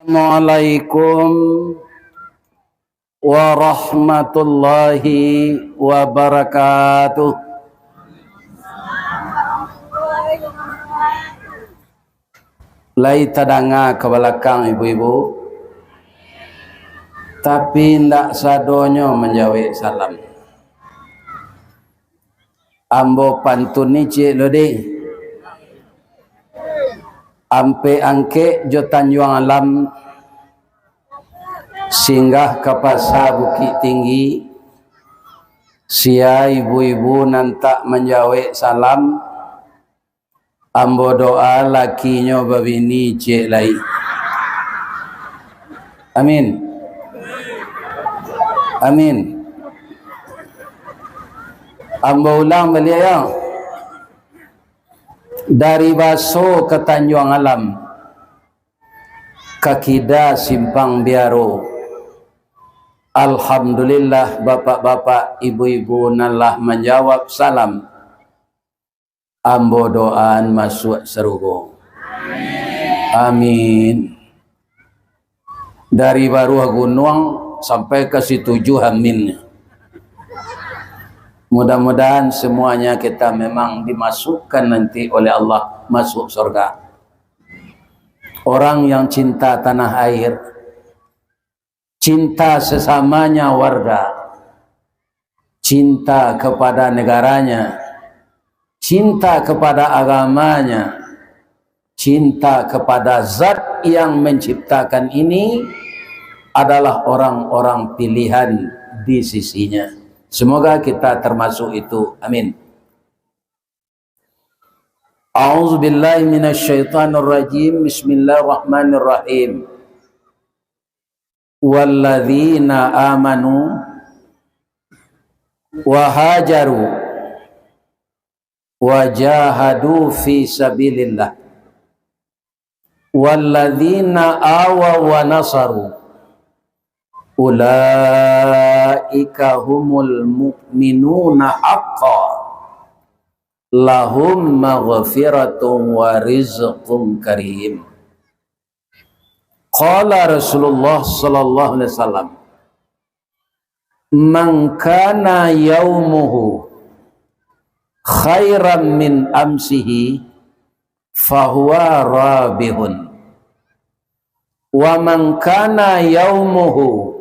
Assalamualaikum warahmatullahi wabarakatuh. Lai tadanga ke belakang ibu-ibu, tapi ndak sadonyo menjawab salam. Ambo pantun ni cik lodi. Ampe angke jo Tanjung Alam singgah ke pasar Bukit Tinggi, sia ibu-ibu nantak menjawab salam. Ambo doa lakinya babini cik lai. Amin. Amin. Ambo ulang beliau ya. Dari Baso ke Tanjung Alam, Kakida Simpang Biaro. Alhamdulillah bapak-bapak, ibu-ibu nalah menjawab salam. Ambo doaan masuk serugo. Amin. Dari Baruah Gunung sampai ke Situju Hamin. Mudah-mudahan semuanya kita memang dimasukkan nanti oleh Allah masuk surga. Orang yang cinta tanah air, cinta sesamanya warga, cinta kepada negaranya, cinta kepada agamanya, cinta kepada zat yang menciptakan ini adalah orang-orang pilihan di sisinya. Semoga kita termasuk itu. Amin. A'udzubillahi minasyaitonirrajim. Bismillahirrahmanirrahim. Walladzina amanu wa hajaru wa jahadu fi sabilillah. Walladzina awaw wa nasaru. Ulaika humul mu'minuna haqqan lahum maghfiratun wa rizqun karim. Qala Rasulullah sallallahu alaihi wasallam, man kana yaumuhu khairan min amsihi fahuwa rabihun, wa man kana yaumuhu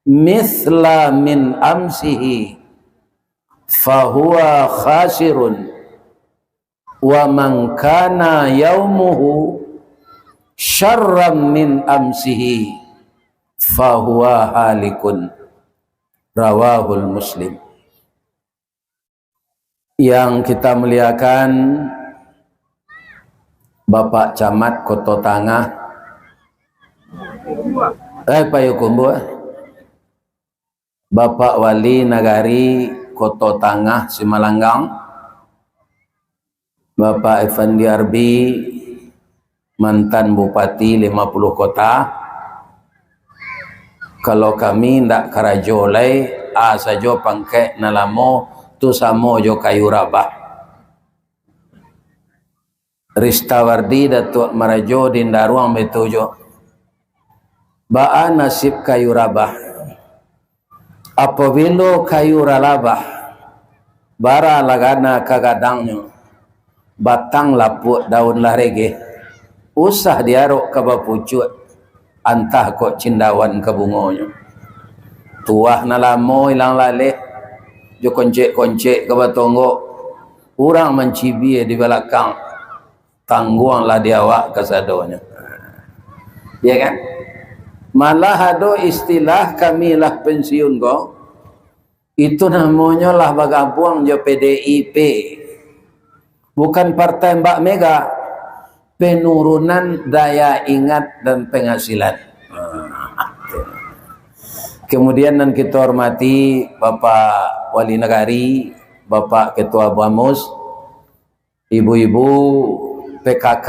mithla min amsihi fahuwa khasirun, wa man kana yaumuhu syarran min amsihi fahuwa halikun. Rawahul Muslim. Yang kita muliakan Bapak Camat Kota Tangah Payakumbuh, Bapak Wali Nagari Kota Tangah Simalanggang, Bapak Effendi Arbi mantan Bupati 50 kota. Kalau kami ndak karajolai sajo pangke nalamo tu samo jo kayu rabah. Ristawardi Datuk Marajo Dindaruang betujo. Baa nasib kayu rabah. Apabila kayu ralabah bara lagana kagadangnya batang lapuk daun larege usah diarok ke bapucut antah kok cindawan ke bungonya tuah nalamo ilang lale jo koncek-koncek ke batongo urang mencibi di belakang tangguanglah diawak ke sadonya, ya kan? Malah ada istilah kami lah pensiun kok. Itu namanya lah bagabuang jo PDIP. Bukan Partai Mbak Mega. Penurunan daya ingat dan penghasilan. Kemudian dan kita hormati Bapak Wali Nagari, Bapak Ketua Bamus, ibu-ibu PKK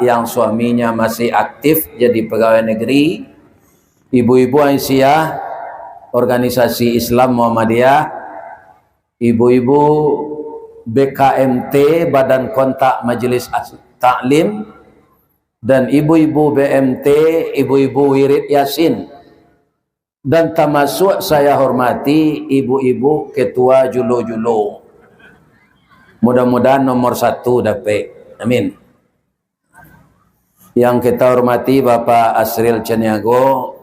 yang suaminya masih aktif jadi pegawai negeri, ibu-ibu Aisyah organisasi Islam Muhammadiyah, ibu-ibu BKMT Badan Kontak Majelis Taklim, dan ibu-ibu BMT, ibu-ibu wirid Yasin, dan termasuk saya hormati ibu-ibu ketua julo-julo. Mudah-mudahan nomor 1 dapat. Amin. Yang kita hormati Bapak Asril Caniago,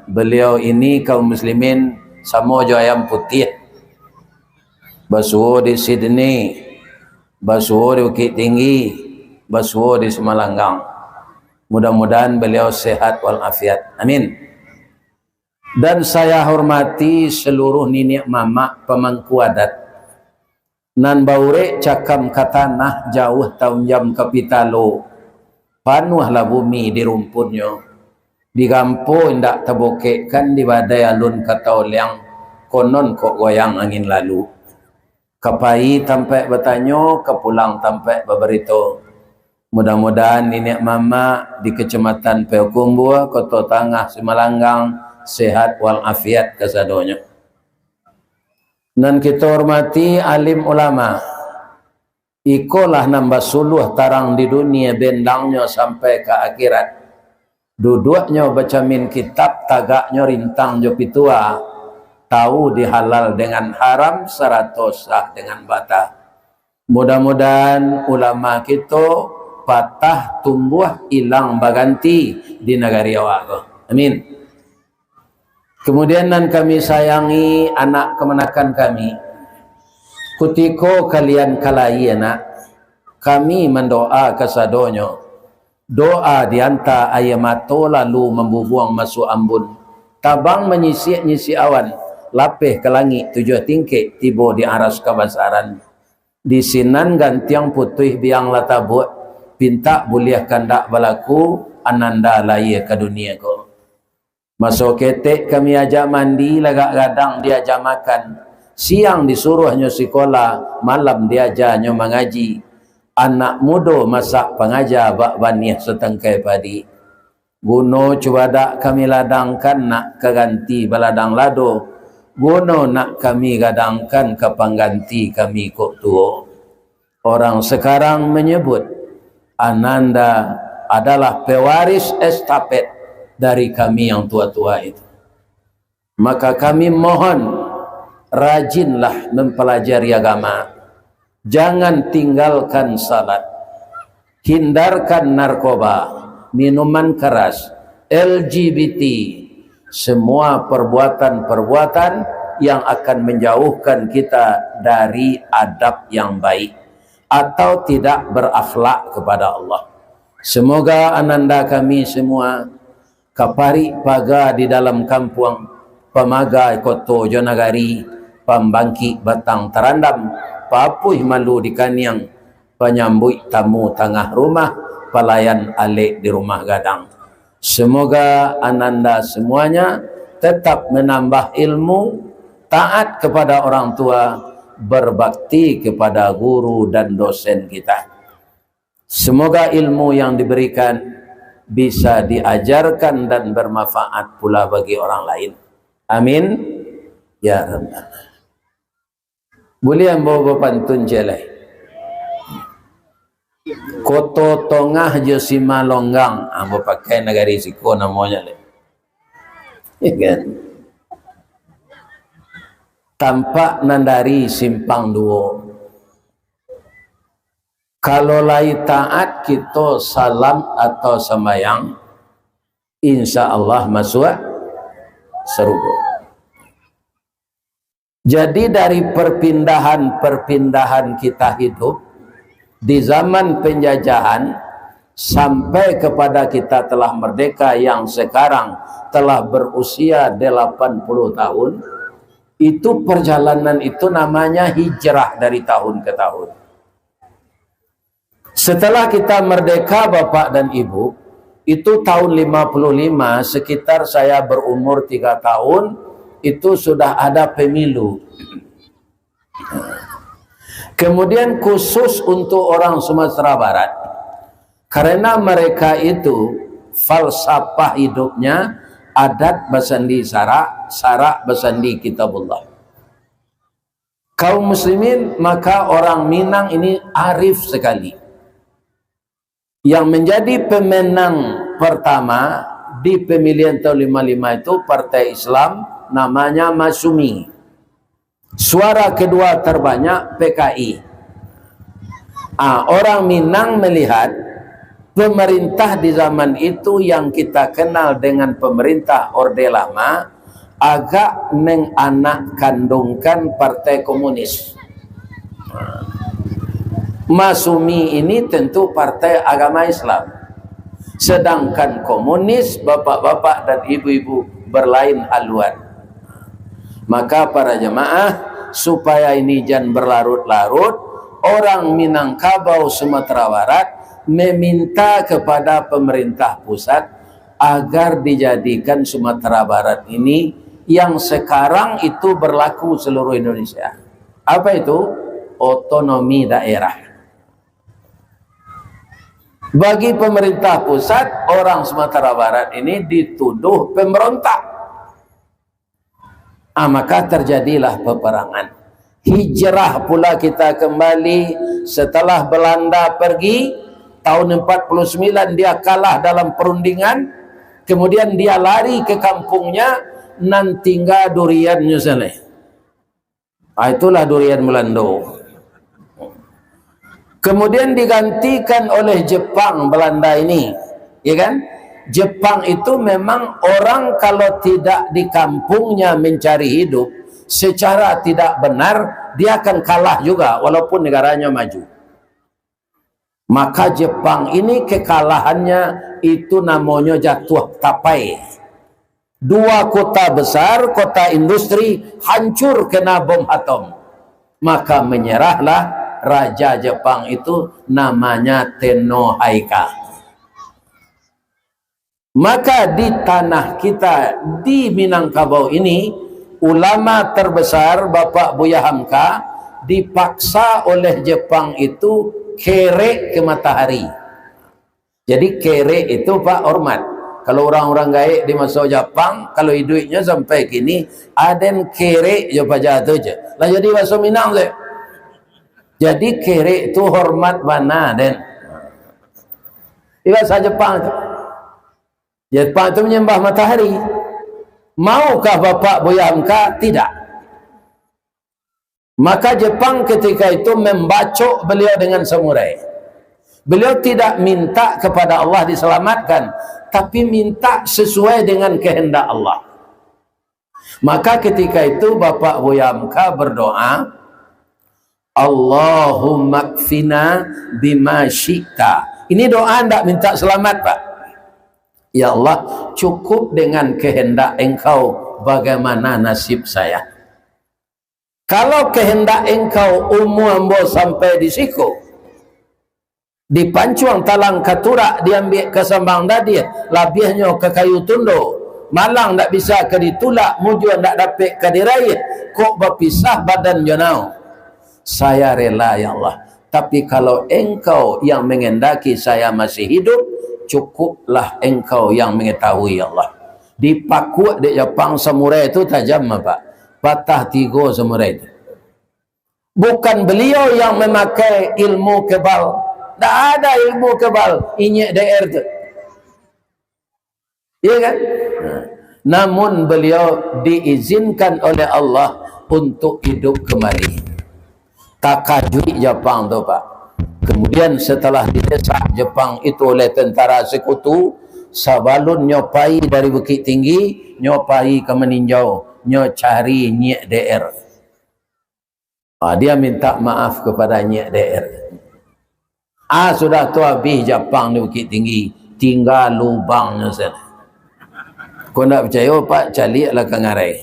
beliau ini kaum muslimin Samojo Ayam Putih, basuh di Sydney, basuh di Bukit Tinggi, basuh di Semalanggang. Mudah-mudahan beliau sehat walafiat. Amin. Dan saya hormati seluruh nenek mama pemangku adat. Nan baure cakam katanah jauh tahun jam kapitalo. Panuhlah bumi di rumputnya. Di gampo indak terboke kan di badai alun kata oliang konon kok goyang angin lalu. Kapai tampai bertanyo, kepulang tampai berberito. Mudah-mudahan nenek mama di kecamatan Peokumbua, Kota Tangah, Semalanggang sehat walafiat kesadonya. Dan kita hormati alim ulama. Ikolah nambah suluh tarang di dunia bendangnya sampai ke akhirat. Duduknya baca min kitab, tagaknya rintang jo pitua. Tahu dihalal dengan haram, seratus sah dengan bata. Mudah-mudahan ulama kita patah tumbuh hilang baganti di negara awak. Amin. Kemudian nan kami sayangi anak kemenakan kami. Kutiko kalian kalai anak, kami mendoa kesadonyo. Doa dianta ayamato lalu membubuang masuk ambun. Tabang menyisik-nyisik awan. Lapih ke langit 7 tingkik tiba di aras kebasaran. Di sinan gantiang putih biang latabut. Pinta boleh kandak balaku ananda lahir ke dunia ko. Masuk ketek kami ajak mandi, lagak gadang diajak makan. Siang disuruhnya sekolah, malam diajarnya mengaji. Anak muda masak pengajar bak banih setengkai padi. Guno cuba dak kami ladangkan nak keganti baladang lado. Guno nak kami gadangkan ke pengganti kami kok tua. Orang sekarang menyebut ananda adalah pewaris estafet dari kami yang tua-tua itu. Maka kami mohon rajinlah mempelajari agama. Jangan tinggalkan salat. Hindarkan narkoba, minuman keras, LGBT, semua perbuatan-perbuatan yang akan menjauhkan kita dari adab yang baik atau tidak berakhlak kepada Allah. Semoga ananda kami semua kapari paga di dalam kampung, pemagai Koto Jonagari, pembangki batang terandam, papuih malu di kaniang, penyambut tamu tengah rumah, pelayan alik di rumah gadang. Semoga ananda semuanya tetap menambah ilmu, taat kepada orang tua, berbakti kepada guru dan dosen kita. Semoga ilmu yang diberikan bisa diajarkan dan bermanfaat pula bagi orang lain. Amin. Ya Rabbal. Boleh ambo pantun jelai. Koto tongah je sima longgang, ambo pakai negari siko namanya le. Kan? Tampak nandari simpang duo. Kalau lai taat kita salam atau sembahyang, insya Allah masuk surga. Jadi dari perpindahan kita hidup di zaman penjajahan sampai kepada kita telah merdeka yang sekarang telah berusia 80 tahun, itu perjalanan itu namanya hijrah dari tahun ke tahun. Setelah kita merdeka Bapak dan Ibu, itu tahun 55, sekitar saya berumur 3 tahun, itu sudah ada pemilu. Kemudian khusus untuk orang Sumatera Barat, karena mereka itu falsafah hidupnya adat basandi sarak, sarak basandi kitabullah. Kaum muslimin, maka orang Minang ini arif sekali. Yang menjadi pemenang pertama di pemilihan tahun 55 itu Partai Islam, namanya Masyumi. Suara kedua terbanyak PKI. Orang Minang melihat pemerintah di zaman itu yang kita kenal dengan pemerintah Orde Lama agak menganak kandungkan Partai Komunis. Masyumi ini tentu partai agama Islam, sedangkan komunis bapak-bapak dan ibu-ibu berlain haluan. Maka para jemaah, supaya ini jangan berlarut-larut, orang Minangkabau Sumatera Barat meminta kepada pemerintah pusat agar dijadikan Sumatera Barat ini yang sekarang itu berlaku seluruh Indonesia. Apa itu? Otonomi daerah. Bagi pemerintah pusat, orang Sumatera Barat ini dituduh pemberontak. Maka terjadilah peperangan. Hijrah pula kita kembali setelah Belanda pergi. Tahun 49 dia kalah dalam perundingan. Kemudian dia lari ke kampungnya, nan tinggal durian nyusane. Itulah durian Melando. Kemudian digantikan oleh Jepang Belanda ini, ya kan? Jepang itu memang orang kalau tidak di kampungnya mencari hidup secara tidak benar, dia akan kalah juga walaupun negaranya maju. Maka Jepang ini kekalahannya itu namanya jatuh tapai. Dua kota besar, kota industri hancur kena bom atom. Maka menyerahlah Raja Jepang itu, namanya Tenno Haika. Maka di tanah kita di Minangkabau ini, ulama terbesar Bapak Buya Hamka dipaksa oleh Jepang itu kere ke matahari. Jadi kere itu Pak hormat. Kalau orang-orang gaik di masa Jepang, kalau hidupnya sampai kini aden kere je pada tu je. Lah jadi bahasa Minang je. Jadi kere itu hormat mana den. Bahasa Jepang itu. Jepang itu menyembah matahari. Maukah Bapak Buya Hamka? Tidak. Maka Jepang ketika itu membacok beliau dengan samurai. Beliau tidak minta kepada Allah diselamatkan, tapi minta sesuai dengan kehendak Allah. Maka ketika itu Bapak Buya Hamka berdoa, Allahumma kfina bima syi'ta. Ini doa tidak minta selamat Pak. Ya Allah, cukup dengan kehendak Engkau bagaimana nasib saya. Kalau kehendak Engkau umur ambo sampai di siku, di pancuang talang katurak diambil ke sambang dadi, labihnya ke kayu tundo, malang tak bisa ke ditulak, mujuan tak dapat ke diraih, kok berpisah badan jonau. Saya rela ya Allah, tapi kalau Engkau yang mengendaki saya masih hidup, cukuplah Engkau yang mengetahui ya Allah. Dipaku di Jepang samurai itu tajam Pak, patah tiga samurai itu. Bukan beliau yang memakai ilmu kebal, tak ada ilmu kebal inyek daer itu, iya kan? Namun beliau diizinkan oleh Allah untuk hidup kembali. Takajui Jepang tu Pak. Kemudian setelah didesak Jepang itu oleh tentara sekutu, sabalun nyopai dari Bukit Tinggi, nyopai ke meninjau, nyocari Nyek DR. Dia minta maaf kepada Nyek DR. Sudah tu habis Jepang di Bukit Tinggi, tinggal lubangnya sana. Kau nak percaya Pak, calilah ke ngarai.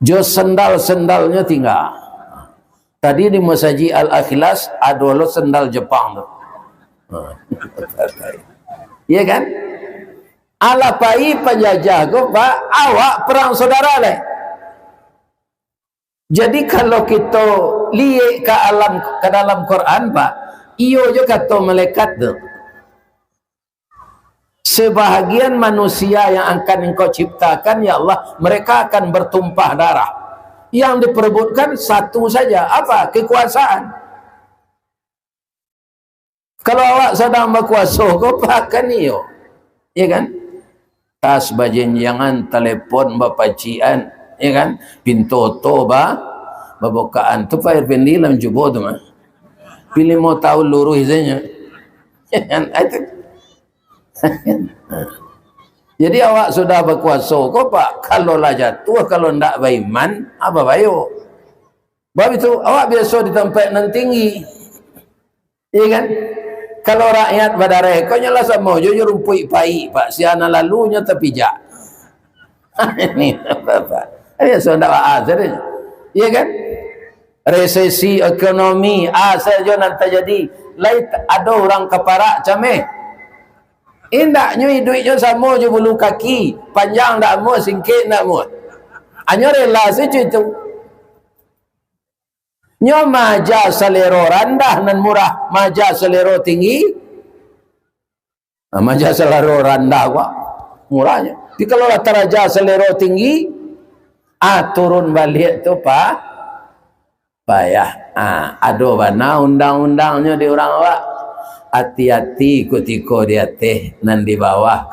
Jo sendal-sendalnya tinggal. Tadi di Masjid Al-Ikhlas ada lo sendal Jepang tu. Iya kan? Alapai penjajah ko Pak, awak perang saudara le. Jadi kalau kita lihat ke dalam Quran Pak, iyo jo kata malaikat tu. Sebahagian manusia yang akan Engkau ciptakan ya Allah, mereka akan bertumpah darah. Yang diperebutkan satu saja, apa? Kekuasaan. Kalau awak sedang berkuasa, kau pakai ni yo. Ya kan? Tas bajenjangan, telepon bapacian, ya kan? Pintu to babukaan. Tu pa Irvendi lam jubo tu mah. Pilih mau tahu luruh izanya. Ya kan? Itu. Jadi awak sudah berkuasa kau pak, kalau lah jatuh, kalau ndak beriman, apa bayo? Sebab itu awak biasa di tempat yang tinggi, iya kan? Kalau rakyat pada rekonya lah sama, jujur rumpui pai pak, siana lalunya terpijak. Ini apa? Biasa ndak azar, iya kan? Resesi ekonomi, saja nanti jadi, lain ada orang keparak cameh. Indaknya duitnya sama je bulu kaki, panjang tak mau, singkit tak mau. Hanya rela saja itu. Nyo maja selero rendah dan murah, maja selero tinggi. Maja selero rendah kok murahnya. Tapi kalau teraja selero tinggi, turun balik tu payah. Aduh bana undang-undangnya di orang awak. Hati-hati ketika dia teh nan di bawah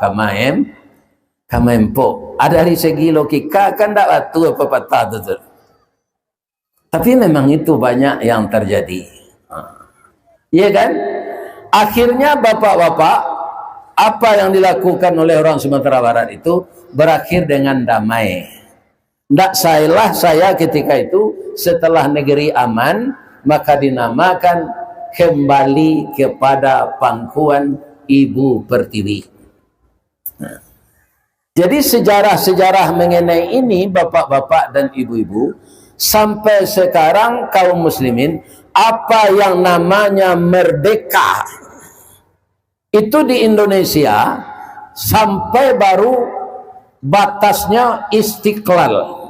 kamempo. Ada dari segi logika kan tak batu apa patah tu. Tapi memang itu banyak yang terjadi. Iya kan? Akhirnya bapak-bapak, apa yang dilakukan oleh orang Sumatera Barat itu berakhir dengan damai. Tidak salah saya ketika itu, setelah negeri aman, maka dinamakan kembali kepada pangkuan Ibu Pertiwi. Jadi sejarah-sejarah mengenai ini, bapak-bapak dan ibu-ibu, sampai sekarang kaum muslimin, apa yang namanya merdeka itu di Indonesia sampai baru batasnya Istiqlal.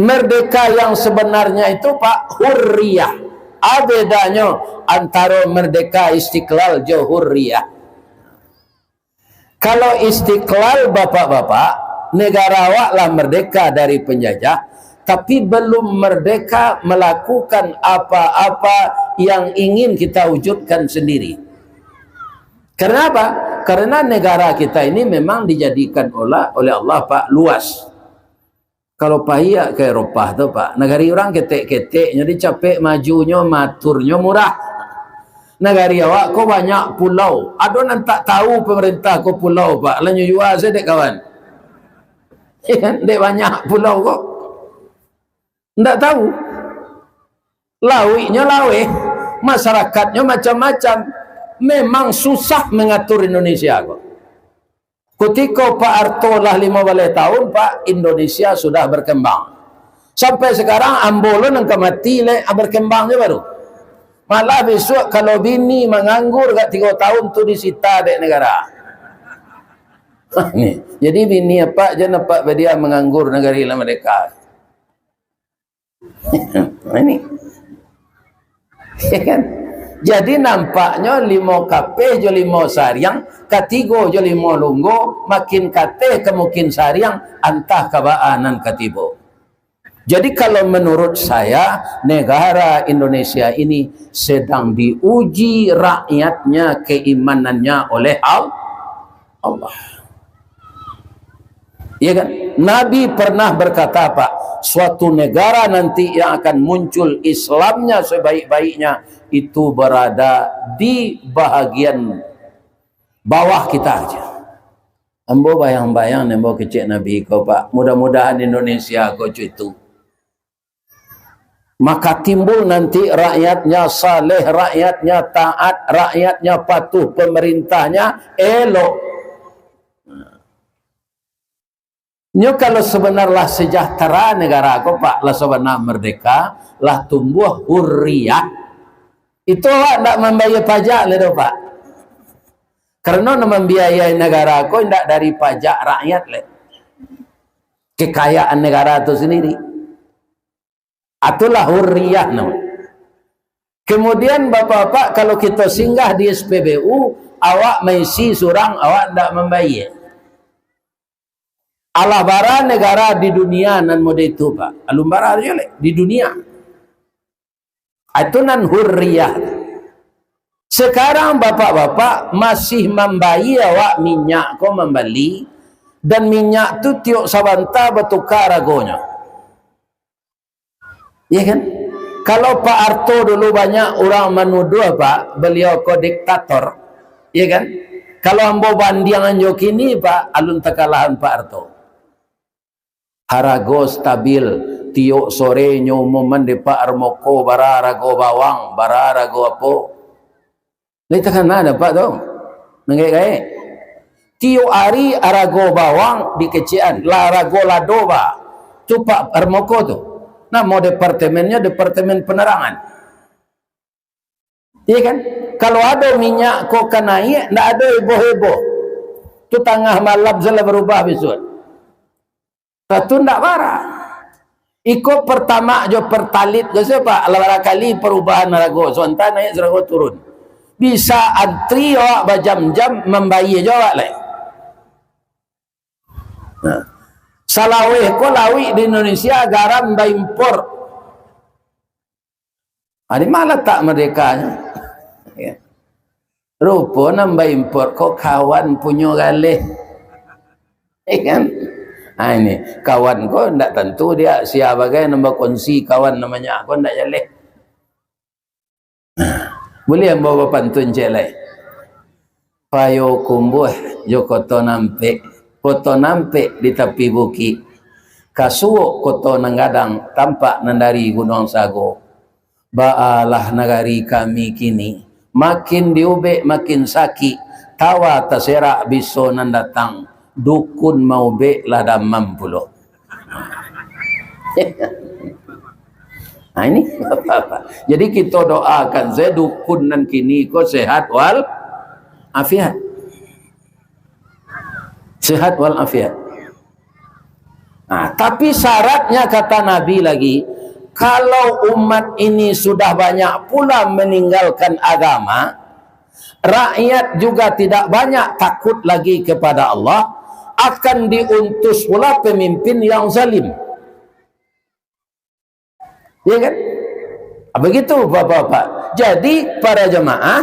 Merdeka yang sebenarnya itu Pak hurriyah. Bedanya antara merdeka Istiqlal dan hurriyah. Kalau Istiqlal bapak-bapak, negara awaklah merdeka dari penjajah, tapi belum merdeka melakukan apa-apa yang ingin kita wujudkan sendiri. Kenapa? Karena negara kita ini memang dijadikan oleh Allah Pak luas. Kalau pahia ke Eropah tu Pak, negara orang ketek-keteknya dicapek majunya, maturnya murah. Negara awak kau banyak pulau. Ada yang tak tahu pemerintah kau pulau Pak. Lalu jual saya dek kawan. Dek banyak pulau kok. Tidak tahu. Lawinya lawe, masyarakatnya macam-macam. Memang susah mengatur Indonesia kok. Ketika Pak Harto lah 15 tahun, Pak, Indonesia sudah berkembang. Sampai sekarang ambolon yang mati berkembangnya baru. Malah besok kalau bini menganggur kat 3 tahun tu disita dek negara. Nih, jadi bini apa je nampak dia menganggur negara lah mereka. Ini. Ya kan? Jadi nampaknya 5 kapeh jo 5 sariang, katigo jo 5 lunggo, makin kateh kemukin sariang, antah kabaanan katibo. Jadi kalau menurut saya, negara Indonesia ini sedang diuji rakyatnya, keimanannya oleh Allah. Ya kan? Nabi pernah berkata Pak, suatu negara nanti yang akan muncul Islamnya sebaik-baiknya itu berada di bahagian bawah kita aja. Ambo bayang-bayang nembo kecil Nabi kau Pak, mudah-mudahan Indonesia kau itu. Maka timbul nanti rakyatnya saleh, rakyatnya taat, rakyatnya patuh, pemerintahnya elok. Nyo kalau sebenarnya sejahtera negara aku Pak, lah sebenar merdeka, lah tumbuh hurriyah. Itu Pak tidak membayar pajak lah Pak. Karena membiayai negara aku tidak dari pajak rakyat lah. Kekayaan negara itu sendiri. Itulah hurriyah namanya. Kemudian bapak-bapak kalau kita singgah di SPBU, awak mengisi surang, awak tidak membayar. Allah bara negara di dunia nan mode itu Pak. Alum bara di dunia. Itu nan hurriyah. Sekarang bapak-bapak masih membayi awak minyak kau membeli, dan minyak tu tiuk sabanta bertukar harganya. Ya kan? Kalau Pak Harto dulu banyak orang menuduh Pak, beliau ko diktator. Ya kan? Kalau ambo bandingan jo kini Pak, alun tekalahan Pak Harto. Harago stabil, tiuk sore nyumuman di Pak Armoko, bara rago bawang, bara rago apa. Lai tekan ada Pak tu. Nenggai-ngai. Tiuk hari arago bawang di kecian, la rago ladoba. Tu Pak Armoko tu. Nama departemennya departemen penerangan. Iya kan? Kalau ada minyak kok naik, ndak ada heboh-heboh. Tu tengah malam salah berubah besok. Satu ndak marah. Ikut pertama jo pertalit ke siapa? Lawara kali perubahan rago, sontan naik rago turun. Bisa antri awak berjam-jam membayar jawab lah. Nah. Salawih ko lawi di Indonesia garam by impor. Ada malah tak merdekanya. Ya. Rupa nambah impor kok kawan punya galih. Kan? Ha, ini kawan ko ndak tentu dia siapa bagai nambah kongsi kawan namanya ko ndak jaleh. Boleh bawa pantun celai. Payo kumbuh jo koto nampe di tepi bukit, kasuo koto nanggadang tampak nandari gunung sago. Baalah nagari kami kini, makin diube makin sakit, tawa terserak biso nandatang, dukun mau be ladam mampulo. Nah ini apa-apa. Jadi kita doakan saya dukun dan kini kau sehat wal afiat. Sehat wal afiat. Nah, tapi syaratnya kata Nabi lagi, kalau umat ini sudah banyak pula meninggalkan agama, rakyat juga tidak banyak takut lagi kepada Allah, akan diutus pula pemimpin yang zalim. Ya kan? Begitu bapak-bapak. Jadi para jemaah,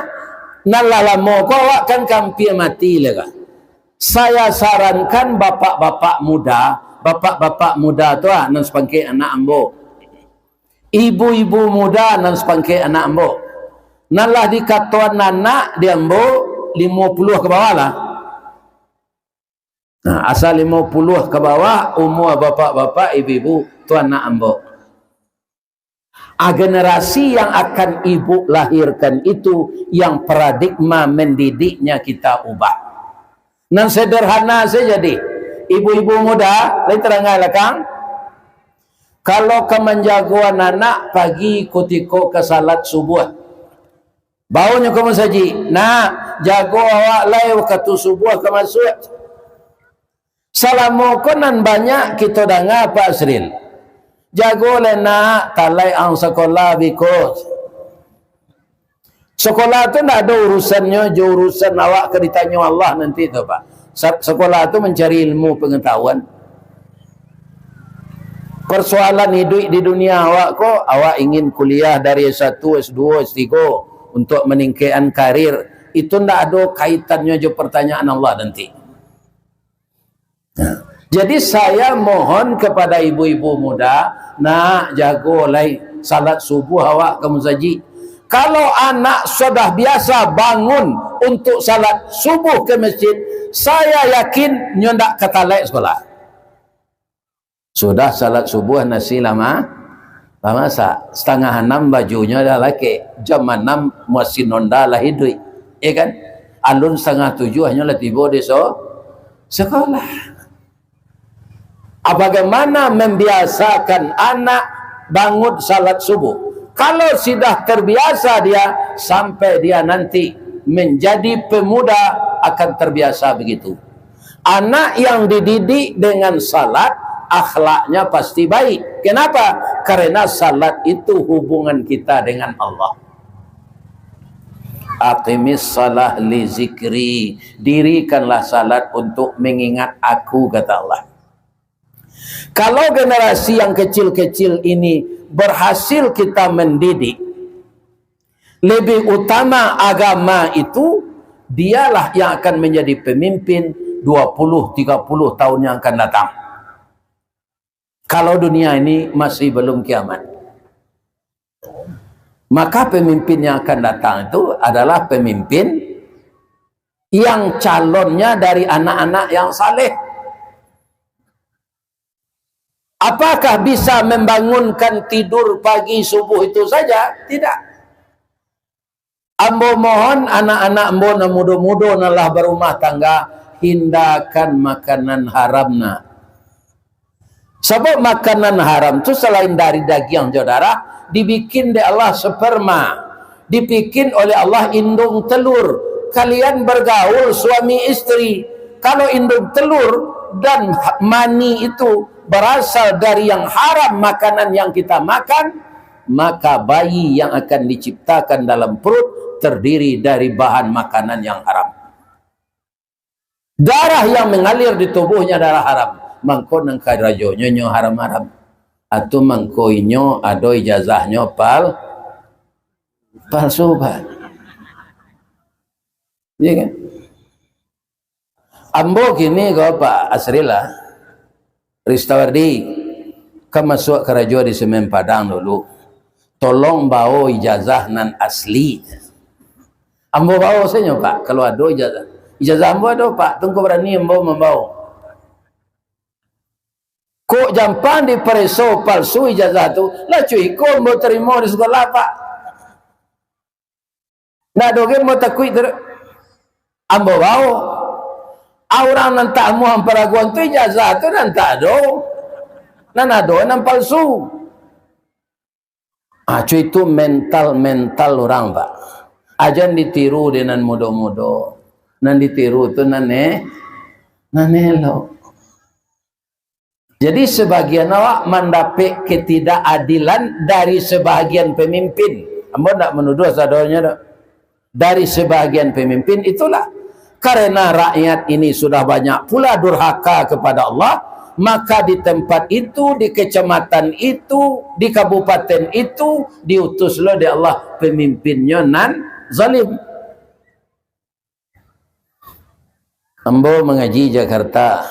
nalalamo ko awak kan kampir mati lega. Saya sarankan bapak-bapak muda tu nan sepangke anak ambo. Ibu-ibu muda nan sepangke anak ambo. Nalah dikatuan anak di ambo 50 ke bawah lah. Nah, asal 50 ke bawah umur bapak-bapak ibu-ibu tu anak ambo. Generasi yang akan ibu lahirkan itu yang paradigma mendidiknya kita ubah. Nan sederhana saja jadi ibu-ibu muda lain terangai kang, kalau kemenjagoan anak pagi kutiko ke salat subuh baunya kamu saji nah jago awak lai waktu subuh ke masuk salamu konan banyak kita dengar Pak Asril jago lena talai ang sekolah because sekolah tu tak ada urusannya, urusan awak ke ditanya Allah nanti tu Pak. Sekolah tu mencari ilmu pengetahuan. Persoalan hidup di dunia awak kok, awak ingin kuliah dari S1, S2, S3 untuk meningkatkan karir. Itu tak ada kaitannya je pertanyaan Allah nanti. Nah, jadi saya mohon kepada ibu-ibu muda, nak jago lai salat subuh awak kamu saji. Kalau anak sudah biasa bangun untuk salat subuh ke masjid, saya yakin nyendak ketalai sekolah. Sudah salat subuh nasi lama sa setengah 6 bajunya dah laki, jam 6 muasin nonda lah hidup. Ya kan? Alun setengah 7 hanya lah tiba di sekolah. Bagaimana membiasakan anak bangun salat subuh? Kalau sudah terbiasa dia, sampai dia nanti menjadi pemuda akan terbiasa begitu. Anak yang dididik dengan salat, akhlaknya pasti baik. Kenapa? Karena salat itu hubungan kita dengan Allah. Aqimis salah li zikri. Dirikanlah salat untuk mengingat aku, kata Allah. Kalau generasi yang kecil-kecil ini berhasil kita mendidik, lebih utama agama itu, dialah yang akan menjadi pemimpin 20-30 tahun yang akan datang. Kalau dunia ini masih belum kiamat, maka pemimpin yang akan datang itu adalah pemimpin yang calonnya dari anak-anak yang saleh. Apakah bisa membangunkan tidur pagi subuh itu saja? Tidak. Ambo mohon anak-anak ambo na muda-muda nalah berumah tangga, hindarkan makanan haramna. Sebab makanan haram itu selain dari daging saudara, dibikin oleh Allah sperma, dibikin oleh Allah indung telur. Kalian bergaul suami istri, kalau indung telur dan mani itu berasal dari yang haram makanan yang kita makan, maka bayi yang akan diciptakan dalam perut terdiri dari bahan makanan yang haram. Darah yang mengalir di tubuhnya darah haram. Mangko nang karajo nyo haram-haram. Atau mangko inyo ado ijazahnya palsu ba. Iya kan? Ambo kini ko Pak Asrila Ristawardi kemasuk karajo di Semen Padang dulu. Tolong bawa ijazah nan asli. Ambo bawa saya Pak, kalau ada ijazah. Ijazah ambo ada Pak, tunggu berani ambo membawa. Kok jampan di pereso palsu ijazah tu, lah cuy, kok ambo terima di sekolah Pak. Nah doge mau takui ter, ambo bawa. Orang nan tak mau amparaguan tu ijazah tu nan tak ada. Nan ada nan palsu. Cuy itu mental orang Pak. Ajan ditiru dengan muda-muda. Nan ditiru tu nanelo. Jadi sebagian awak mendapat ketidakadilan dari sebagian pemimpin. Ambo tak menuduh saudaranya dah. Dari sebagian pemimpin itulah. Karena rakyat ini sudah banyak pula durhaka kepada Allah, maka di tempat itu, di kecamatan itu, di kabupaten itu diutuslah oleh Allah pemimpinnya nan zalim. Ambo mengaji Jakarta,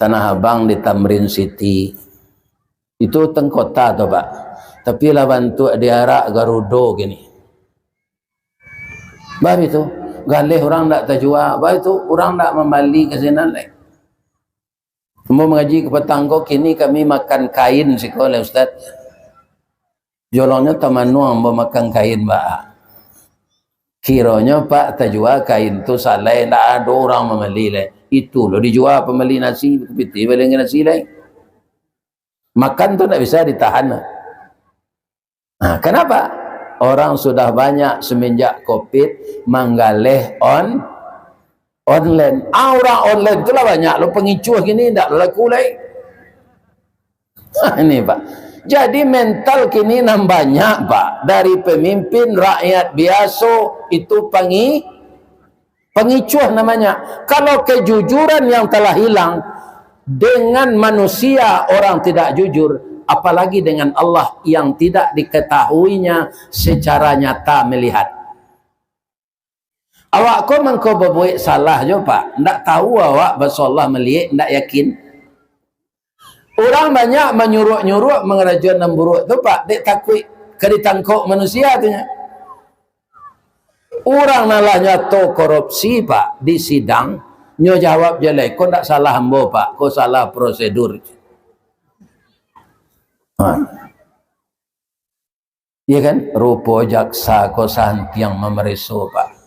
Tanah Abang di Tamrin City. Itu tengkota tuh Pak. Tapi lah bantu diarak Garudo gini. Bah itu galih orang tak terjual. Bah itu orang tak membalik ke sini lagi. Ambo mengaji ke petanggo kini kami makan kain sekolah Ustaz. Jolongnya tamanu ambo makan kain Pak. Kiranya Pak terjual kain tu salah, tak ada orang membeli leh. Itu loh dijual pembeli nasi, piti beli nasi leh. Makan tu tak bisa ditahan. Nah, kenapa? Orang sudah banyak semenjak Covid menggalih online. Orang online tu lah banyak lo pengicuh gini tak laku leh. Ini Pak. Jadi mental kini nam banyak Pak. Dari pemimpin rakyat biasa itu pengicuh namanya. Kalau kejujuran yang telah hilang dengan manusia orang tidak jujur, apalagi dengan Allah yang tidak diketahuinya secara nyata melihat. Awak kau mengkau berbuat salah je Pak. Ndak tahu awak bahasa Allah melihat, ndak yakin. Orang banyak menyuruh-nyuruh mengerajaan nemburuk tu Pak, dek takut keditangkok manusia tu nya. Orang nalahnya to korupsi Pak di sidang, nyo jawab jelek, kau ndak salah ambo Pak, kau salah prosedur. Iya kan? Rupa jaksa kau santiang memereso Pak.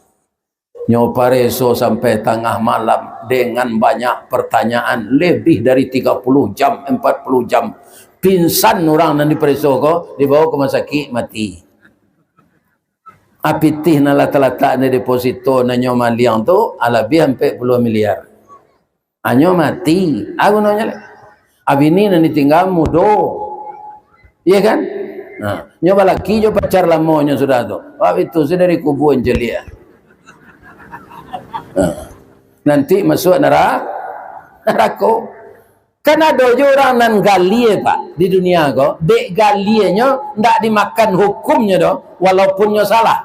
Nyo pareso sampai tengah malam dengan banyak pertanyaan lebih dari 30 jam, 40 jam. Pingsan orang nan dipereso ko, dibawa ke rumah sakit mati. Apitih nala teletak ni deposito na nyo maliang tu alabih sampai 10 miliar. Anyo mati. Aku nanya abini nan ditinggal mudo. Iya kan? Nah, nyo balaki jo pacar lamo nyo sudah tu. Itu sudah dari kubuan jelia. Nanti masuk neraka. Kan ada je orang nan galie pak di dunia ko, dek galienya ndak dimakan hukumnya doh, walaupunnya salah.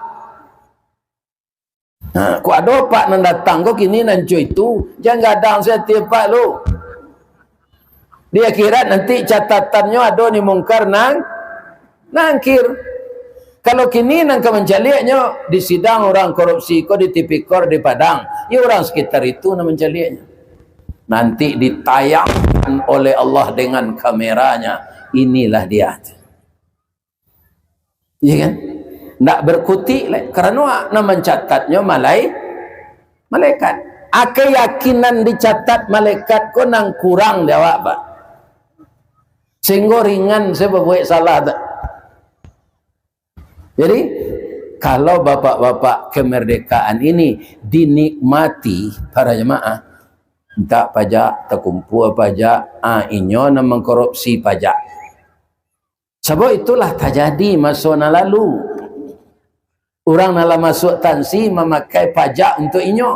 Nah, ku ada pak nan datang ko kini nan cuy itu, jangan gadang saya tiap pak lu. Di akhirat nanti catatannya ada ni mungkar nangkir. Kalau kini nang kemencaliaknya di sidang orang korupsi ko di tipikor di Padang, ya orang sekitar itu nang mencaliaknya. Nanti ditayangkan oleh Allah dengan kameranya, inilah dia. Iya kan? Nak berkutik kerana nak mencatatnya malaikat. Keyakinan dicatat malaikat ko nang kurang dia pak. Sehingga ringan saya berbuat salah tak. Jadi kalau bapak-bapak kemerdekaan ini dinikmati para jemaah, tak pajak, terkumpul pajak, inyo nak mengkorupsi pajak. Sebab itulah terjadi masa lalu. Orang dalam masuk tansi memakai pajak untuk inyo.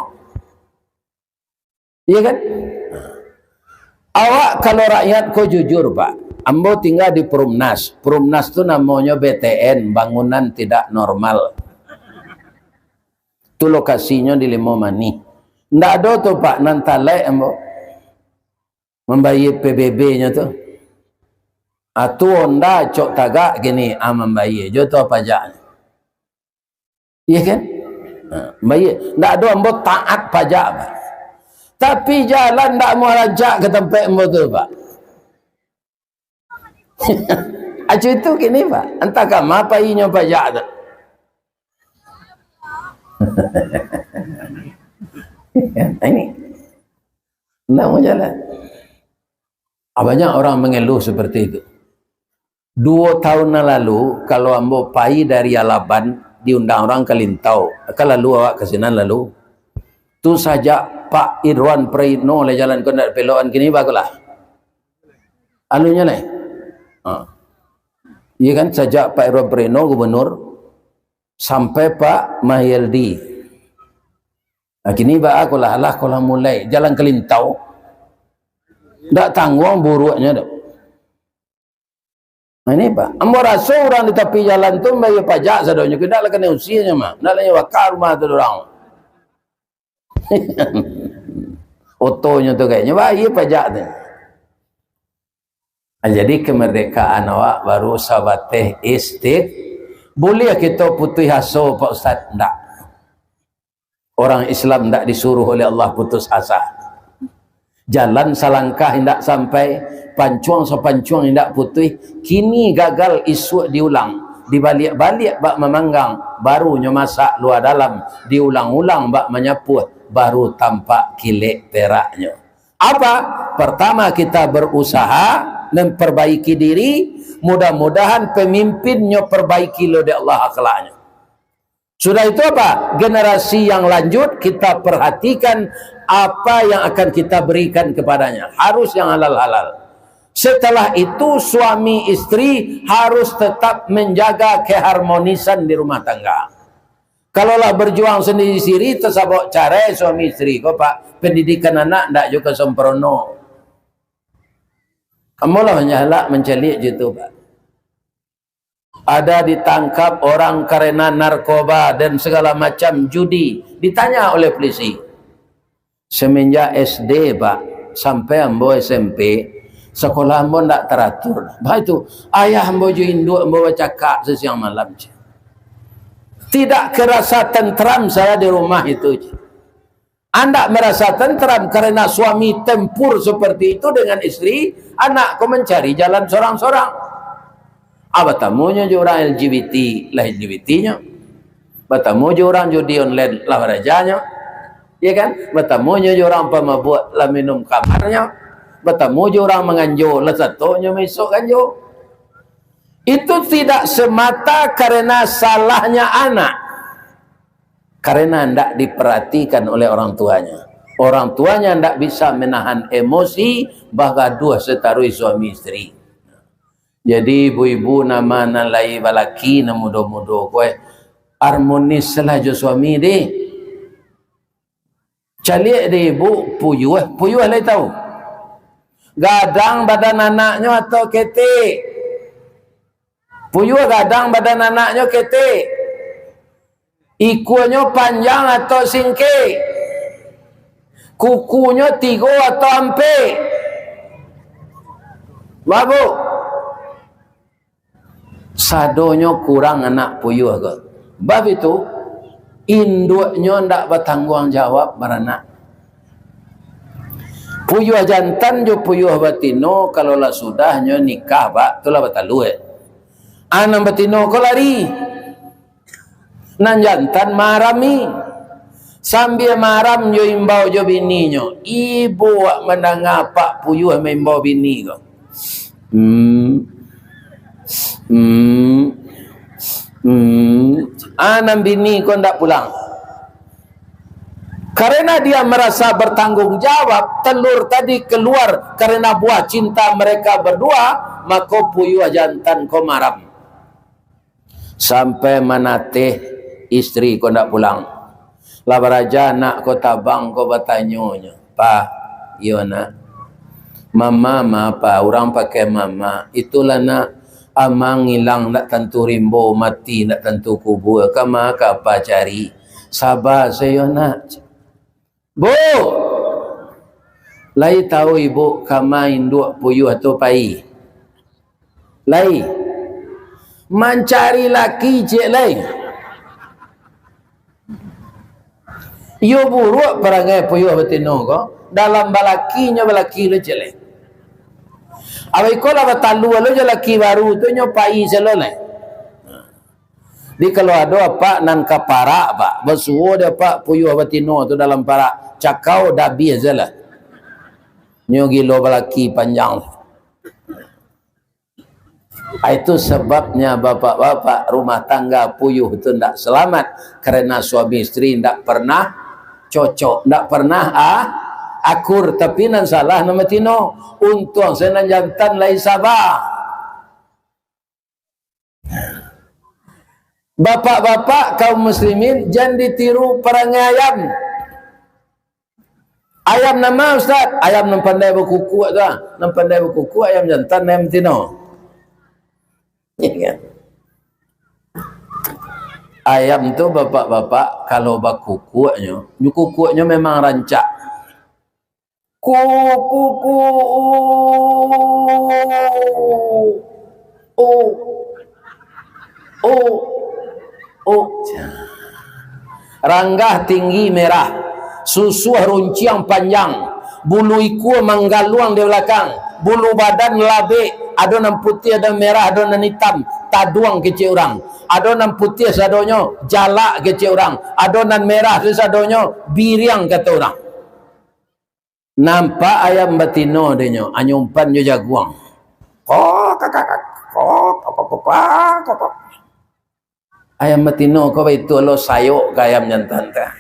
Iya kan? Awak kalau rakyat kau jujur pak, ambo tinggal di Perumnas. Perumnas tu namanya BTN, bangunan tidak normal. Tu lokasinya di Limomani. Ndak ada tu pak nantalai ambo membayar PBB-nya tu. Tu onda cok tagak gini membayar jo tu pajaknya. Iya kan? Bayar. Ndak ada ambo taat pajak pak. Tapi jalan ndak mau rajak ke tempat ambo tu pak. Acu itu gini pak. Entah kama apa inyo pajak tu. Ini tidak mau jalan. Banyak orang mengeluh seperti itu. 2 tahun lalu kalau ambo pai dari Alaban diundang orang ke Lintau, lalu awak ke sini lalu tu saja Pak Irwan Prayitno le jalan ke nak pelokan kini baguslah alunya le. Iya kan sejak Pak Irwan Prayitno gubernur sampai Pak Mahyildi. Kini bah aku lah kalau mulai jalan ke Lintau, tak tanggung buruknya dah. Ini pak, ambo rasa orang di tepi jalan tu bayar pajak sadonya, kita nak kena usianya mah, nak lagi wakar rumah tu orang. Otonya tu kayaknya bayar pajak tu. Jadi kemerdekaan awak baru sabateh boleh kita putih haso Pak Ustaz? Tak. Orang Islam tidak disuruh oleh Allah putus asa. Jalan salangkah tidak sampai, pancuang sepancuang tidak putih, kini gagal isu diulang, dibalik-balik bak memanggang, barunya masak luar dalam, diulang-ulang bak menyapuh, baru tampak kilik peraknya. Apa? Pertama kita berusaha memperbaiki diri, mudah-mudahan pemimpinnya perbaiki lo di Allah akhlaknya. Sudah itu apa? Generasi yang lanjut kita perhatikan apa yang akan kita berikan kepadanya. Harus yang halal-halal. Setelah itu suami istri harus tetap menjaga keharmonisan di rumah tangga. Kalaulah berjuang sendiri-sendiri tersabok cara suami istri kok pak, pendidikan anak ndak juga sempurna. Kamulah menyalak mencelik gitu pak. Ada ditangkap orang karena narkoba dan segala macam judi. Ditanya oleh polisi. Semenjak SD pak sampai ambo SMP, sekolah ambo tidak teratur. Bah itu ayah ambo ju induk ambo cakap sesiang malam. Tidak kerasa tentram saya di rumah itu. Anda merasa tentram karena suami tempur seperti itu dengan istri, anakku mencari jalan sorang-sorang. Batamunya je orang LGBT lah LGBT-nya. Batamu je orang judi online lah rajanya. Ya kan? Batamunya je orang pemabuk lah minum kamarnya. Batamu je orang menganjo lah satunya mesok kanjo. Itu tidak semata karena salahnya anak. Karena tidak diperhatikan oleh orang tuanya. Orang tuanya tidak bisa menahan emosi bagaduh setarui suami istri. Jadi ibu-ibu nama nalai balaki na mudo-mudo kowe harmonis lah jo suami deh. Calik deh ibu puyuh lai tahu. Gadang badan anaknya atau ketik? Puyuh gadang badan anaknya ketik? Ikunya panjang atau singkik? Kukunya 3 atau ampik? Babu, sadonya kurang anak puyuh ke? Bab itu induknya ndak bertanggung jawab beranak. Puyuh jantan jo puyuh batino kalau lah sudahnya nikah pak itulah batalu anak batino ko lari nan jantan marami sambil maram jo imbau jo bininyo ibu wak menangapa puyuh membau bini ko anak bini ko ndak pulang. Karena dia merasa bertanggung jawab, telur tadi keluar karena buah cinta mereka berdua, maka puyuh jantan ko maram. Sampai manateh istri ko ndak pulang. Labaraja nak ko tabang ko bertanyonya, "Pa, iyo nak. Mama apa? Orang pakai mama. Itulah nak amang hilang nak tentu rimbo mati nak tentu kubur. Kama ka apa cari? Sabar saya nak." Bu, lai tahu ibu kama induk puyuh atau pai? Lai, mencari laki je lai. Yo buruk perangai puyuh betino ko, dalam balakinya balaki le je lai. Awai ko la batalu lo je laki baru tu nyo pai selo lai. Di kalau ada apa nan kapara pak, bersuo dia pak puyuh betino tu dalam para cakau dah biasalah. Nyo gilo balaki panjang. Itu sebabnya bapak-bapak rumah tangga puyuh itu tidak selamat karena suami istri tidak pernah cocok, tidak pernah akur. Tapi nan salah nama tino, untung saya nan jantan lai sabar. Bapak-bapak kaum muslimin jangan ditiru perangai ayam. Ayam nama Ustaz, ayam nam pandai berkuku tu, nam pandai berkuku ayam jantan ayam tino. Ya kan? Ayam tu bapak-bapak kalau berkukunya, kukunya memang rancak. Kuku ranggah tinggi merah, susu runcing panjang, bulu iku menggaluang di belakang, bulu badan labe, adonan putih, ada merah, adonan hitam, taduang kecil orang, adonan putih sadonyo jalak kecil orang, adonan merah sadonyo biriang kata orang. Nampak ayam betino denyo, anyumpan jo jaguang. Ayam betino kau itu lo sayuk ke ayam jantan ta.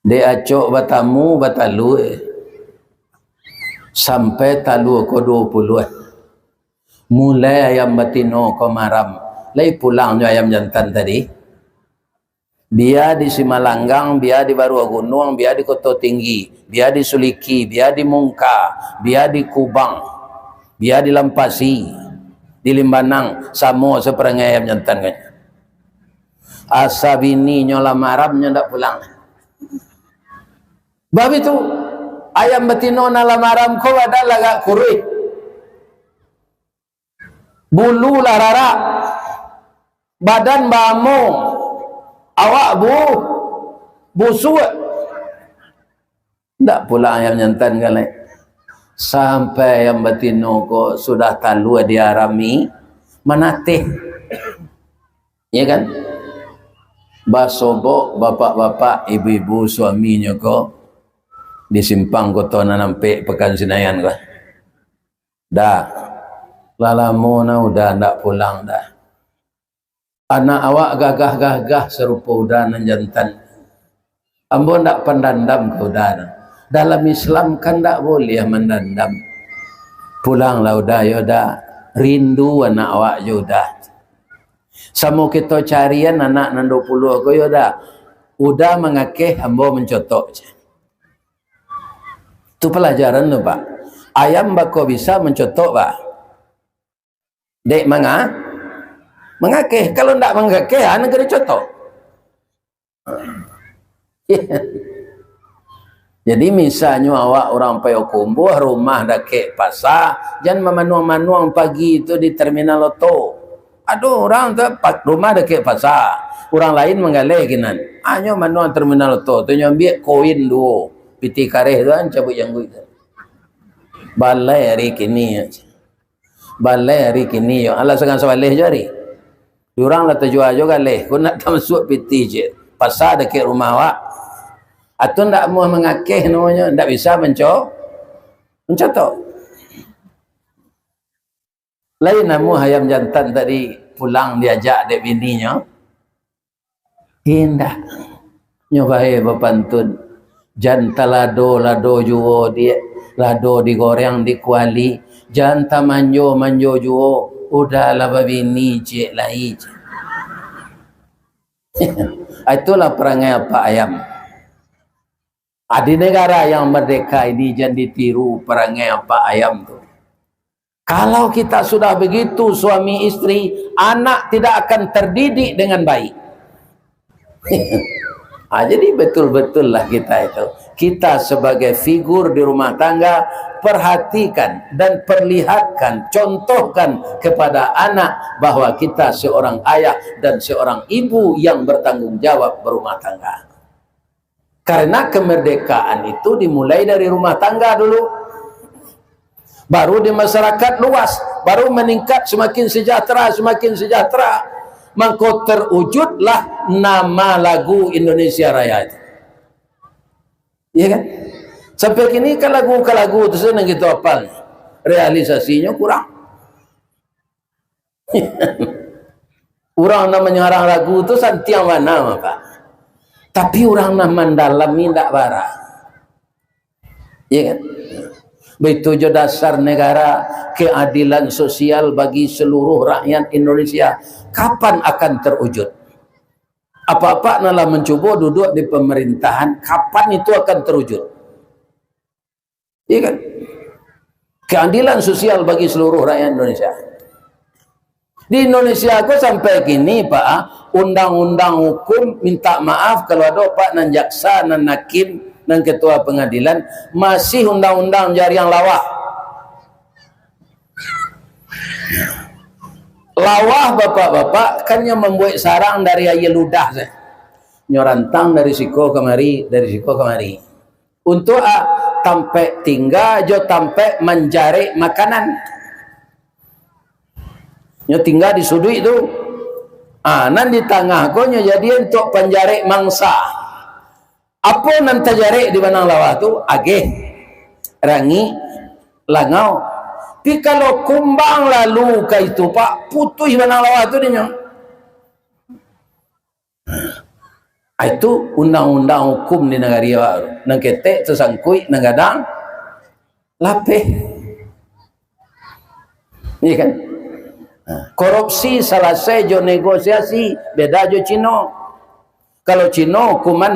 Dia acok batamu batalu sampai talu ko 20. Mulai ayam betino ko maram. Lai pulang jo ayam jantan tadi. Biar di Simalanggang, biar di Baruagunung, biar di Kota Tinggi, biar di Suliki, biar di Mungka, biar di Kubang, biar di Lampasi, di Limbanang, semua seperangai ayam jantan kan. Asa bini nyola maramnya ndak pulang. Bab itu ayam betino nala maram ko ada lagak kurih. Bulu larara, badan bamo, awak busuk. Ndak pulang ayam jantan kan. Sampai yang betino ko sudah talu diarami manateh. Ya kan? Basobok bapak-bapak, ibu-ibu suaminya ko di simpang Kota Nampe Pekan Senayan ko. Dah. Lalamu na udah ndak pulang dah. Anak awak gagah-gagah serupa udah nan jantan. Ambo ndak pendandam ke udah. Dalam Islam kan tak boleh mendandam. Pulanglah udah, yaudah. Rindu anak awak yaudah. Sama kita carian anak nan 20 ko yaudah. Udah mengakeh ambo mencotok. Itu pelajaran tu Pak. Ayam bako bisa mencotok Pak. Dek mengakeh. Kalau ndak mengakeh, anak kena cotok. Jadi misalnya awak orang Payakumbuh rumah dake pasar, jangan memenuang-menuang pagi itu di terminal loto. Aduh orang tu rumah dake pasar, orang lain menggalih kinan. Hanya menuang terminal loto tu nyambil koin dua, piti kareh tu kan cabut yang gue. Balai hari kini, balai hari kini, alah segan sebalih jari. Orang lah terjual juga galih, kau nak masuk piti je, pasar dake rumah awak. Atau ndak mau mengakeh namanya, ndak bisa mencotok. Lain namu ayam jantan tadi pulang diajak dek bininya. Indah. Nyobai bapantun. Jantan lado juo dia, lado digoreng di kuali, jantan manjo juo, udahlah babini cik lai. Itulah perangai apa ayam. Di negara yang merdeka ini jangan ditiru perangai apa ayam tu. Kalau kita sudah begitu suami istri, anak tidak akan terdidik dengan baik. Jadi betul-betul lah kita itu. Kita sebagai figur di rumah tangga, perhatikan dan perlihatkan, contohkan kepada anak bahwa kita seorang ayah dan seorang ibu yang bertanggung jawab berumah tangga. Karena kemerdekaan itu dimulai dari rumah tangga dulu. Baru di masyarakat luas. Baru meningkat semakin sejahtera. Maka terwujudlah nama lagu Indonesia Raya itu. Iya kan? Sampai kini kan lagu itu senang gitu hafal. Realisasinya kurang. Orang namanya ngarang lagu itu santiang mana Pak? Tapi orang nak mendalami tak barang. Ya kan? Begitu je dasar negara keadilan sosial bagi seluruh rakyat Indonesia. Kapan akan terwujud? Apa-apa nalah mencuba duduk di pemerintahan, kapan itu akan terwujud? Ya kan? Keadilan sosial bagi seluruh rakyat Indonesia. Di Indonesia aku sampai kini Pak, undang-undang hukum minta maaf kalau ada Pak nan jaksa, nan hakim, nan ketua pengadilan masih undang-undang jariang lawah. Lawah bapak-bapak kan yang membuat sarang dari air ludah saya. Nyorantang dari siko kemari. Untuk tampe tinggal jo tampe menjari makanan. Nyo tinggal di sudut itu. Nan di tengah ko nyo jadi untuk penjari mangsa. Apa nan terjari di Banang Lawah tu? Ageh, rangi, langau. Tapi kalau kumbang lalu ke itu Pak, putus Banang Lawah tu dia. Itu undang-undang hukum di negara baru. Nang ketek tersangkui nang gadang lapeh. Iya kan? Korupsi selesai jo negosiasi, beda jo Cino. Kalau Cino hukuman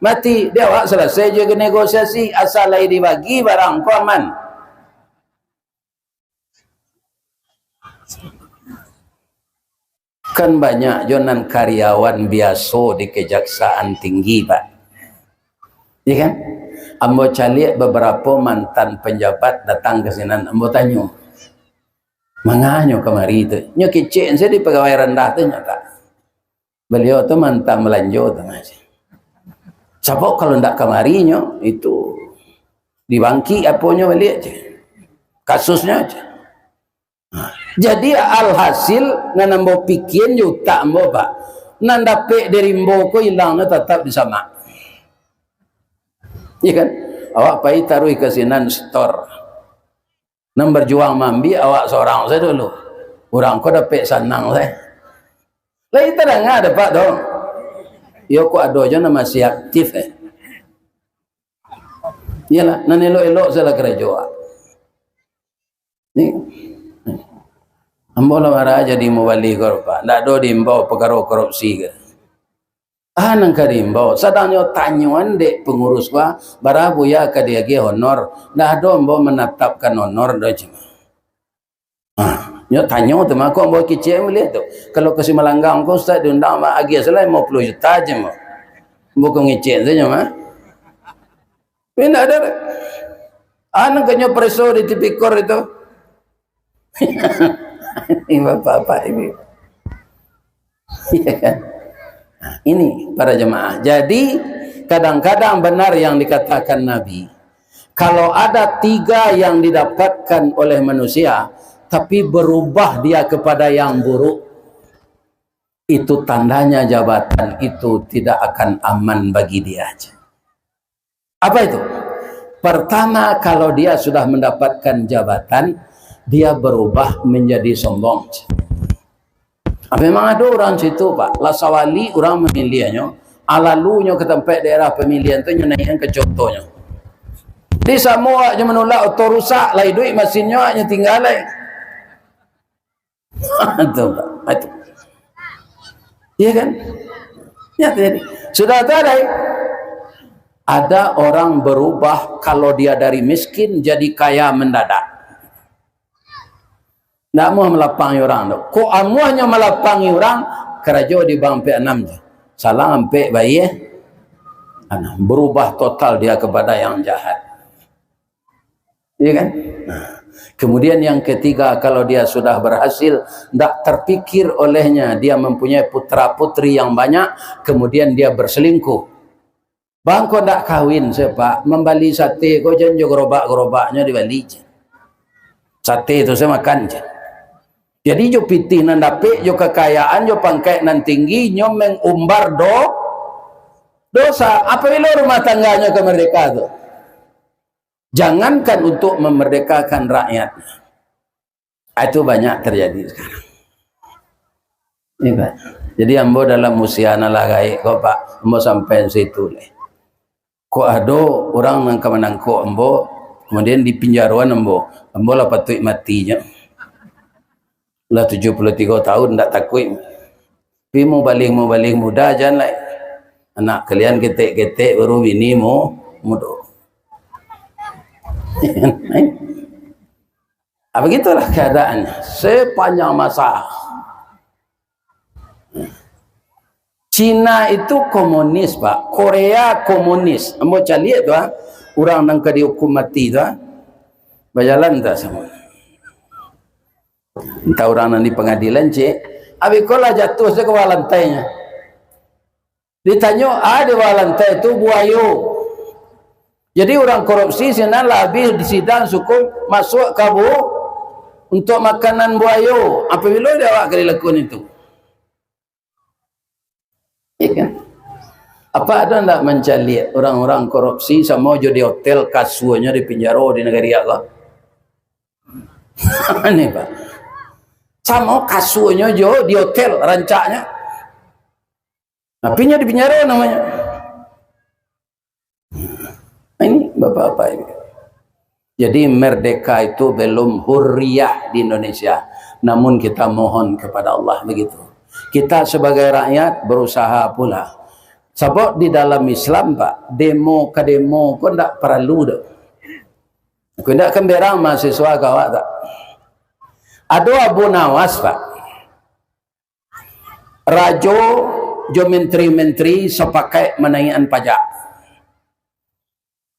mati, dia wak selesai jo negosiasi, asal lagi dibagi barang ko aman. Kan banyak jonan karyawan biasa di Kejaksaan Tinggi Pak. Iya kan? Ambo calik beberapa mantan penjabat datang ke sini, ambo tanya. Manganyo kemari itu. Nyo kecil saya di pegawai rendah tu nyata. Beliau tu mantan melanjo tu ngaji. Siapa kalau ndak kemari nyo itu dibangki aponyo balik je. Kasusnya aja. Jadi alhasil nganambo pikian juta ambo Pak. Nan dapet dari mbo ko hilangnya tetap disama. Iya kan? Awak pai taruh ke sinan store. Nan berjuang mambi awak seorang saya dulu. Orang ko dapat sanang saya. Lah itu dah ada Pak dong. Yo ko ado aja masih aktif Iyalah, nan elok-elok saya kerja. Ni. Ambo lah marah jadi mubalik ko Pak. Ndak do di mbau perkara korupsi ke. Nang karimbo sadangnya tanyuan dek pengurus gua barabu ya ka dia ge honor dah do mbo menetapkan honor do cuma nyo tanyo tu mah ko mbo kicik boleh tu kalau ke Simalanggang ko ustaz diundang mah agi selai 50 juta je mah mbo ko ngicik saja mah pindah ada nang kanyo preso di tipikor itu ini bapak ini iya kan. Ini para jemaah. Jadi kadang-kadang benar yang dikatakan Nabi. Kalau ada 3 yang didapatkan oleh manusia, tapi berubah dia kepada yang buruk, itu tandanya jabatan itu tidak akan aman bagi dia. Apa itu? Pertama, kalau dia sudah mendapatkan jabatan, dia berubah menjadi sombong. Memang ada orang situ pak, lasawali orang memilihnya, alalunya ke tempat daerah pemilihan tu naikkan ke contohnya. Di semua aja menolak auto rusak, lai duit mesinnya hanya tinggal lai. Itu pak, itu. Iya kan? Ya jadi sudah ada. Ada orang berubah kalau dia dari miskin jadi kaya mendadak. Nak mau melapangi orang tu. Kok amuahnya melapangi orang, kerajo di bang P6 je. Salah ampe bayi berubah total dia kepada yang jahat. Iya kan? Kemudian yang ketiga, kalau dia sudah berhasil, tak terpikir olehnya dia mempunyai putra putri yang banyak, kemudian dia berselingkuh. Bang kau tak kahwin sepak, membali sate kau jangan gerobak-gerobaknya di Bali. Sate itu saya makan je. Jadi jo pitih nan dapik, jo kekayaan, jo pangkat nan tinggi, nyo mengumbar dosa. Apabila rumah tangganya ke merdeka tu. Jangankan untuk memerdekakan rakyat. Itu banyak terjadi sekarang. Ini jadi ambo dalam usia nalagai kok pak, ambo sampai situ le. Kok ada orang nang kemenangko ambo, kemudian di penjaruan ambo lah patut matinya. Lah 73 tahun tak takut. Tapi mau balik muda jangan lah. Anak kalian ketek-ketek baru bini mau muda. Begitulah keadaannya sepanjang masa. Cina itu komunis pak, Korea komunis. Ambo caliat tu orang nang dihukum mati tu berjalan tak sama. Entah orang nang di pengadilan cik, abi kola jatuh ke bawah lantainya. Ditanya, di bawah lantai itu buayo. Jadi orang korupsi sinan habis di sidang suku masuk kabu untuk makanan buayo. Apabila dia awak kali lakon itu. Ya kan? Apa ada ndak mencari orang-orang korupsi sama jo di hotel kasuanya di penjara di negara Allah? Ini pak. Sama kasuanya jo di hotel rancaknya. Napinya di penjara namanya. Ini bapak-bapak ini. Jadi merdeka itu belum hurriyah di Indonesia. Namun kita mohon kepada Allah begitu. Kita sebagai rakyat berusaha pula. Sebab di dalam Islam pak, demo ke demo kau tak perlu dah. Kau tak kemberang mahasiswa kawak tak. Ada Abu Nawas pak. Rajo jo menteri-menteri sepakai menaikkan pajak.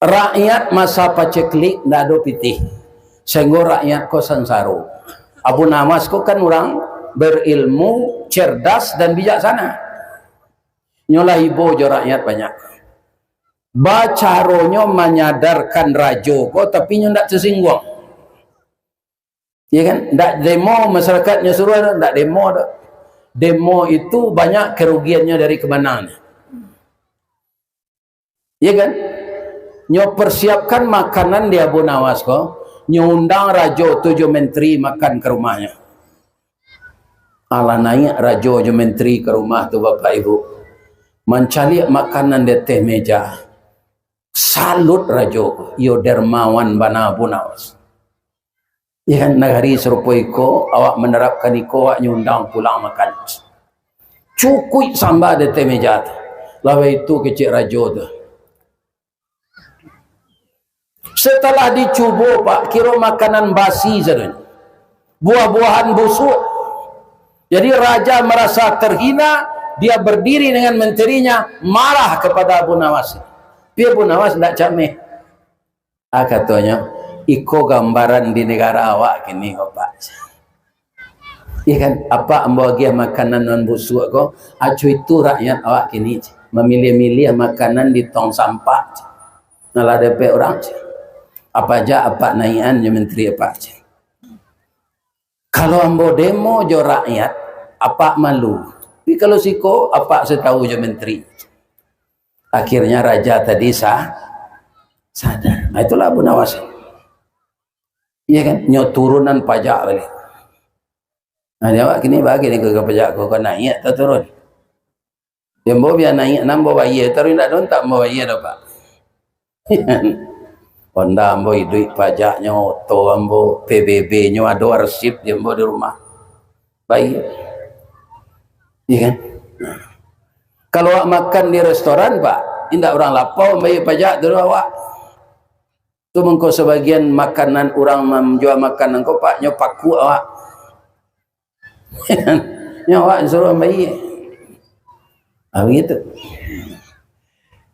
Rakyat masa paceklik ndak ada pitih. Sehingga rakyat ko sansaro. Abu Nawas ko kan orang berilmu, cerdas dan bijaksana. Nyolah ibu jo rakyat banyak. Bacaronyo menyadarkan rajo ko tapi nyo ndak tersinggung. Ya kan? Ndak demo masyarakatnya suruh ndak demo dah. Demo itu banyak kerugiannya dari kemenangan. Ya kan? Nyo persiapkan makanan di Abu Nawas ko, nyo undang rajo 7 menteri makan ke rumahnya. Ala naik rajo 7 menteri ke rumah tu bapak ibu. Mencari makanan di teh meja. Salut rajo, yo dermawan bana Abu Nawas. Ya kan negari serupa iko, awak menerapkan iko, awak nyundang pulang makan. Cukup sambal di teh meja tu. Lawa itu kecil rajo tu. Setelah dicuba Pak, kira makanan basi saja. Buah-buahan busuk. Jadi raja merasa terhina, dia berdiri dengan menterinya, marah kepada Abu Nawas. Dia Abu Nawas tidak cameh. Katanya, iko gambaran di negara awak kini Pak. Iya kan, apa ambagia makanan non busuk ko? Acu itu rakyat awak kini memilih-milih makanan di tong sampah. Nalah DP orang. Apa aja apa naian je menteri apa aja. Kalau ambo demo jo rakyat, apa malu. Tapi kalau siko apa setahu je menteri. Akhirnya raja tadi sadar. Nah, itulah Abu Nawas. Iya kan, nyo turunan pajak balik. Nah, dia awak kini bagi ni ke pajak ko naik atau turun. Dia mau biar naik nambah bayar, tapi tak don tak mau bayar dah Pak. Honda ambo duit pajaknya, auto ambo, PBB nya ada arsip dia ambo di rumah. Baik. Iya kan? Kalau awak makan di restoran Pak, indak orang lapau bayar pajak dulu awak. Tu mengko sebagian makanan orang menjual makanan kau Pak, nyo paku awak. Nyo awak suruh bayar. Begitu.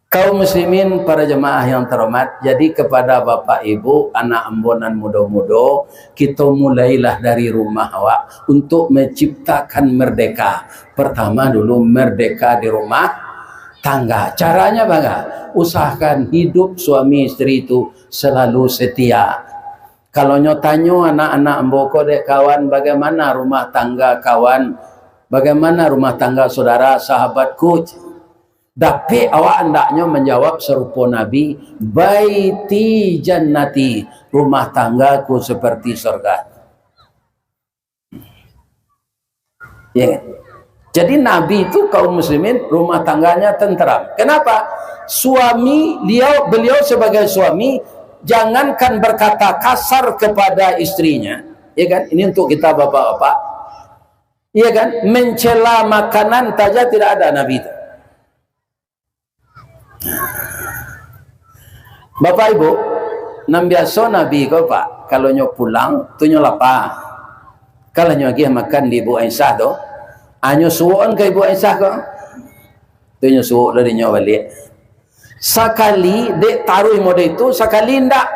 Kaum muslimin, para jemaah yang terhormat, jadi kepada bapak ibu, anak ambonan muda-muda, kita mulailah dari rumah awak untuk menciptakan merdeka. Pertama dulu merdeka di rumah tangga. Caranya bagaimana? Usahakan hidup suami istri itu selalu setia. Kalau nyotanyo anak-anak amboko dek kawan, bagaimana rumah tangga kawan, bagaimana rumah tangga saudara, sahabatku. Tapi awak hendaknya menjawab serupa Nabi, baiti jannati, rumah tanggaku seperti surga. Ya. Jadi Nabi itu kaum muslimin rumah tangganya tenteram. Kenapa? Suami beliau sebagai suami jangankan berkata kasar kepada istrinya, ya kan? Ini untuk kita bapak-bapak. Ya kan? Mencela makanan saja tidak ada Nabi itu. Bapak ibu, nam biasa Nabi ko Pak, kalau nyo pulang tu nyo lapar. Kalau nyo lagi makan di Ibu Aisyah tu, anyo suwon ke Ibu Aisyah ko, tu nyo suwon dari nyo balik. Sekali dek taruh mode itu, sekali ndak.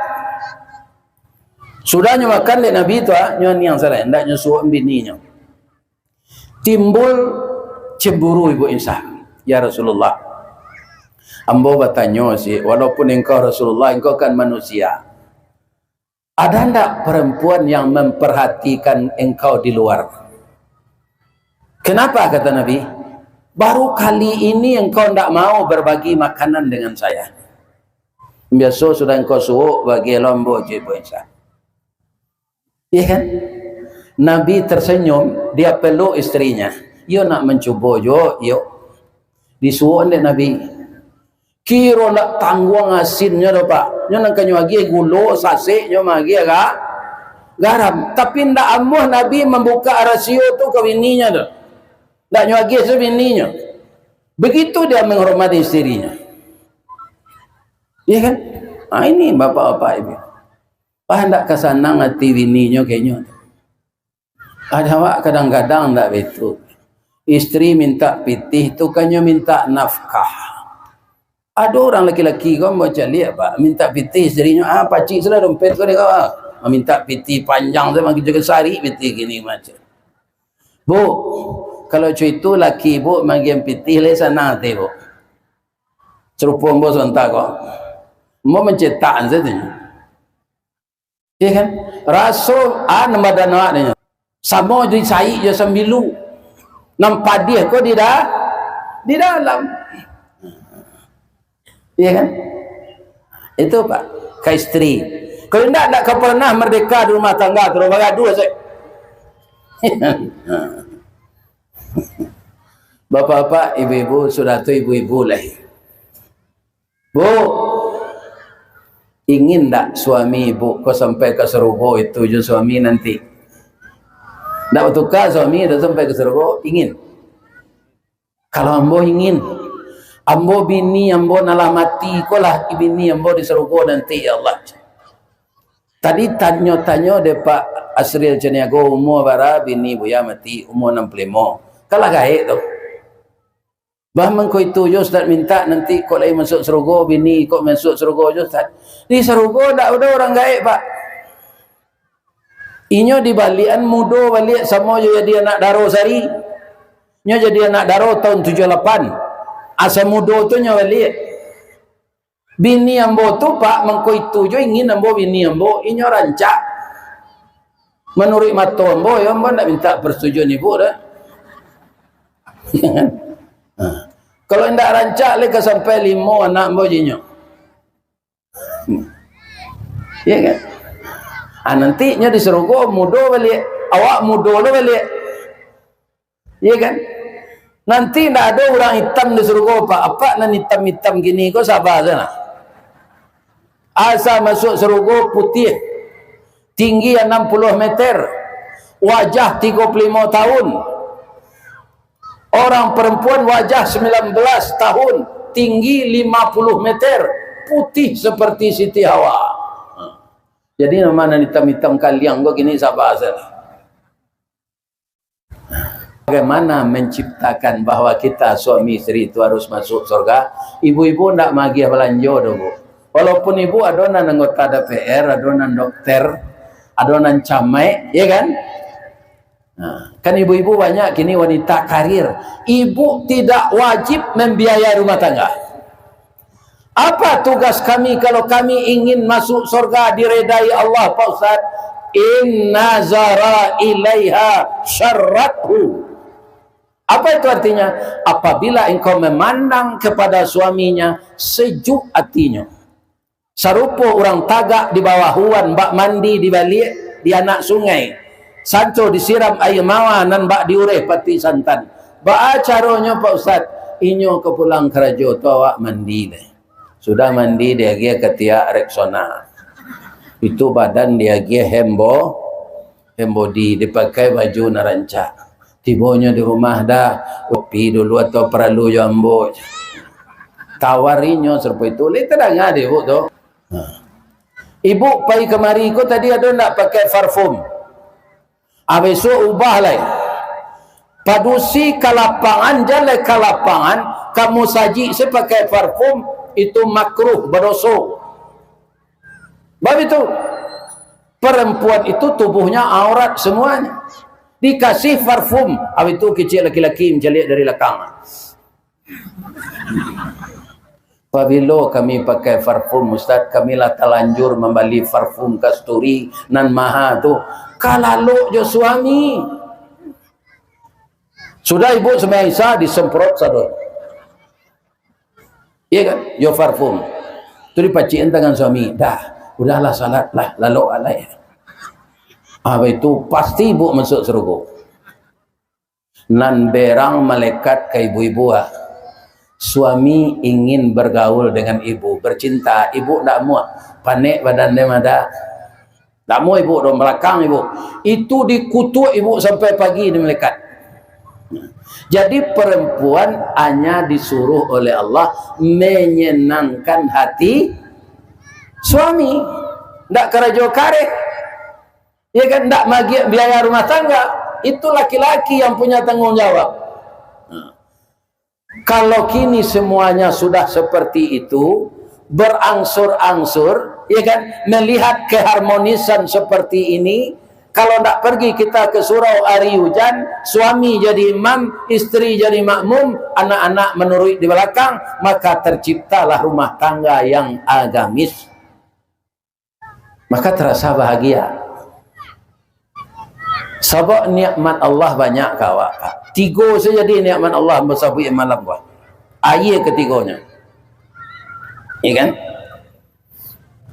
Sudah nyo makan dek Nabi tu, nyo niang salah, ndak nyo suwon bini nyo. Timbul cemburu Ibu Aisyah, ya Rasulullah. Ambo bertanya sih, walaupun engkau Rasulullah, engkau kan manusia. Ada ndak perempuan yang memperhatikan engkau di luar? Kenapa kata Nabi? Baru kali ini engkau ndak mau berbagi makanan dengan saya. Biasa sudah engkau suruh bagi lombo je Aisyah. Iya kan? Nabi tersenyum, dia peluk istrinya. Yo nak mencuba yo. Disuruh oleh Nabi. Kira nak tangguang asinnya dah Pak. Nyo nak kanyo lagi gula sasik nyo magi agak garam. Tapi ndak amuh Nabi membuka rasio tu ke bininya dah. Ndak nyo lagi sebininya. Begitu dia menghormati istrinya. Iya kan? Ah ini bapak-bapak ibu. Ndak kesanang hati bininya kayaknya. Ada awak kadang-kadang ndak betul. Istri minta pitih tu kanyo minta nafkah. Ada orang laki-laki kau baca lihat Pak, minta piti istrinya, pakcik sudah dompet kau dia kau, minta piti panjang saya makin juga sari piti gini macam. Bu, kalau cuy itu laki bu makin piti le sana tu bu. Serupa bos entah kau, mau mencetak saja. Iya kan? Rasul nama dan awaknya. Sama jadi sai je sembilu. Nampak dia kau di dalam. Iya kan? Itu Pak, ke istri. Kalau tidak kau pernah merdeka di rumah tangga, terus bagadu saja. Bapak-bapak, ibu-ibu, sudah tu ibu-ibu lah. Bu, ingin tak suami ibu kau sampai ke surga itu je suami nanti? Tak bertukar suami dah sampai ke surga, ingin. Kalau ambo ingin, Ambo bini ambo nalah mati ko lah bini ambo di surga nanti ya Allah. Tadi tanya-tanya depa Asril Ceniago umur bara bini buya mati umur 65. Kalah gaib tu. Bah mengko itu yo Ustaz minta nanti kok lagi masuk surga bini kok masuk surga yo Ustaz. Di surga dak ada orang gaib Pak. Inyo di balian mudo balik sama yo jadi anak daro sari. Nyo jadi anak daro tahun 78. Asa mudo tu nya balik. Bini ambo tu Pak mengko itu jo ingin ambo bini ambo inyo rancak. Menurut mata ambo ya ambo nak minta persetujuan ibu dah. Kalau ndak rancak le ke sampai 5 anak ambo jinyo. Ya kan? Nanti nya di surga mudo balik. Awak mudo lo balik. Ya kan? Nanti ndak ada orang hitam di surga Pak. Apa nan hitam-hitam gini kau sabar sana. Asal masuk surga putih. Tinggi 60 meter. Wajah 35 tahun. Orang perempuan wajah 19 tahun. Tinggi 50 meter. Putih seperti Siti Hawa. Jadi nama nan hitam-hitam kaliang kau gini sabar sana. Bagaimana menciptakan bahwa kita suami istri itu harus masuk surga? Ibu-ibu ndak magih belanja doh Bu. Walaupun ibu adonan anggota DPR, adonan dokter, adonan camat, ya kan? Nah, kan ibu-ibu banyak kini wanita karir. Ibu tidak wajib membiayai rumah tangga. Apa tugas kami kalau kami ingin masuk surga diredai Allah Pak Ustaz? Inna zara ilaiha syarrathu. Apa itu artinya? Apabila engkau memandang kepada suaminya sejuk hatinya. Sarupa orang tagak di bawah huan bak mandi di balik di anak sungai. Sanco disiram air mawar nan bak diureh pati santan. Bak caranya Pak Ustaz, inyo ke pulang keraja tu awak mandi deh. Sudah mandi dia gia ketia Rexona. Itu badan dia gia hembody dipakai baju naranca. Tibonya di rumah dah kopi dulu atau perlu jambo tawarinya serupa itu le terang ada ibu tu. Ibu pai kemari ko tadi ada nak pakai parfum besok ubah lai padusi kalapangan jale kalapangan kamu saji saya pakai parfum itu makruh berdosa. Bab itu perempuan itu tubuhnya aurat semuanya. Dikasih parfum, itu kecil laki-laki menjalik dari belakang. Apabila kami pakai parfum Ustaz, kami lah terlanjur membeli parfum kasturi nan maha tu. Kalau jo suami. Sudah ibu semasa disemprot sador. Iya kan? Jo parfum. Tu dipaciin tangan suami. Dah, udahlah salat lah, lalu alai. Itu pasti ibu masuk surga. Nan berang malaikat ke ibu-ibu. Suami ingin bergaul dengan ibu, bercinta. Ibu tak mau. Panik badan dia ada. Tak mau ibu, dong belakang ibu. Itu dikutuk ibu sampai pagi di malaikat. Jadi perempuan hanya disuruh oleh Allah menyenangkan hati suami. Tak kerajo karek. Ya kan, tak bagi biaya rumah tangga. Itu laki-laki yang punya tanggung jawab. Kalau kini semuanya sudah seperti itu, berangsur-angsur, ya kan, melihat keharmonisan seperti ini, kalau tak pergi kita ke surau hari hujan, suami jadi imam, istri jadi makmum, anak-anak menurut di belakang, maka terciptalah rumah tangga yang agamis. Maka terasa bahagia. Sebab nikmat Allah banyak kawak. 3 saja di nikmat Allah bersabu malam buat. Air ketiganya. Ya kan?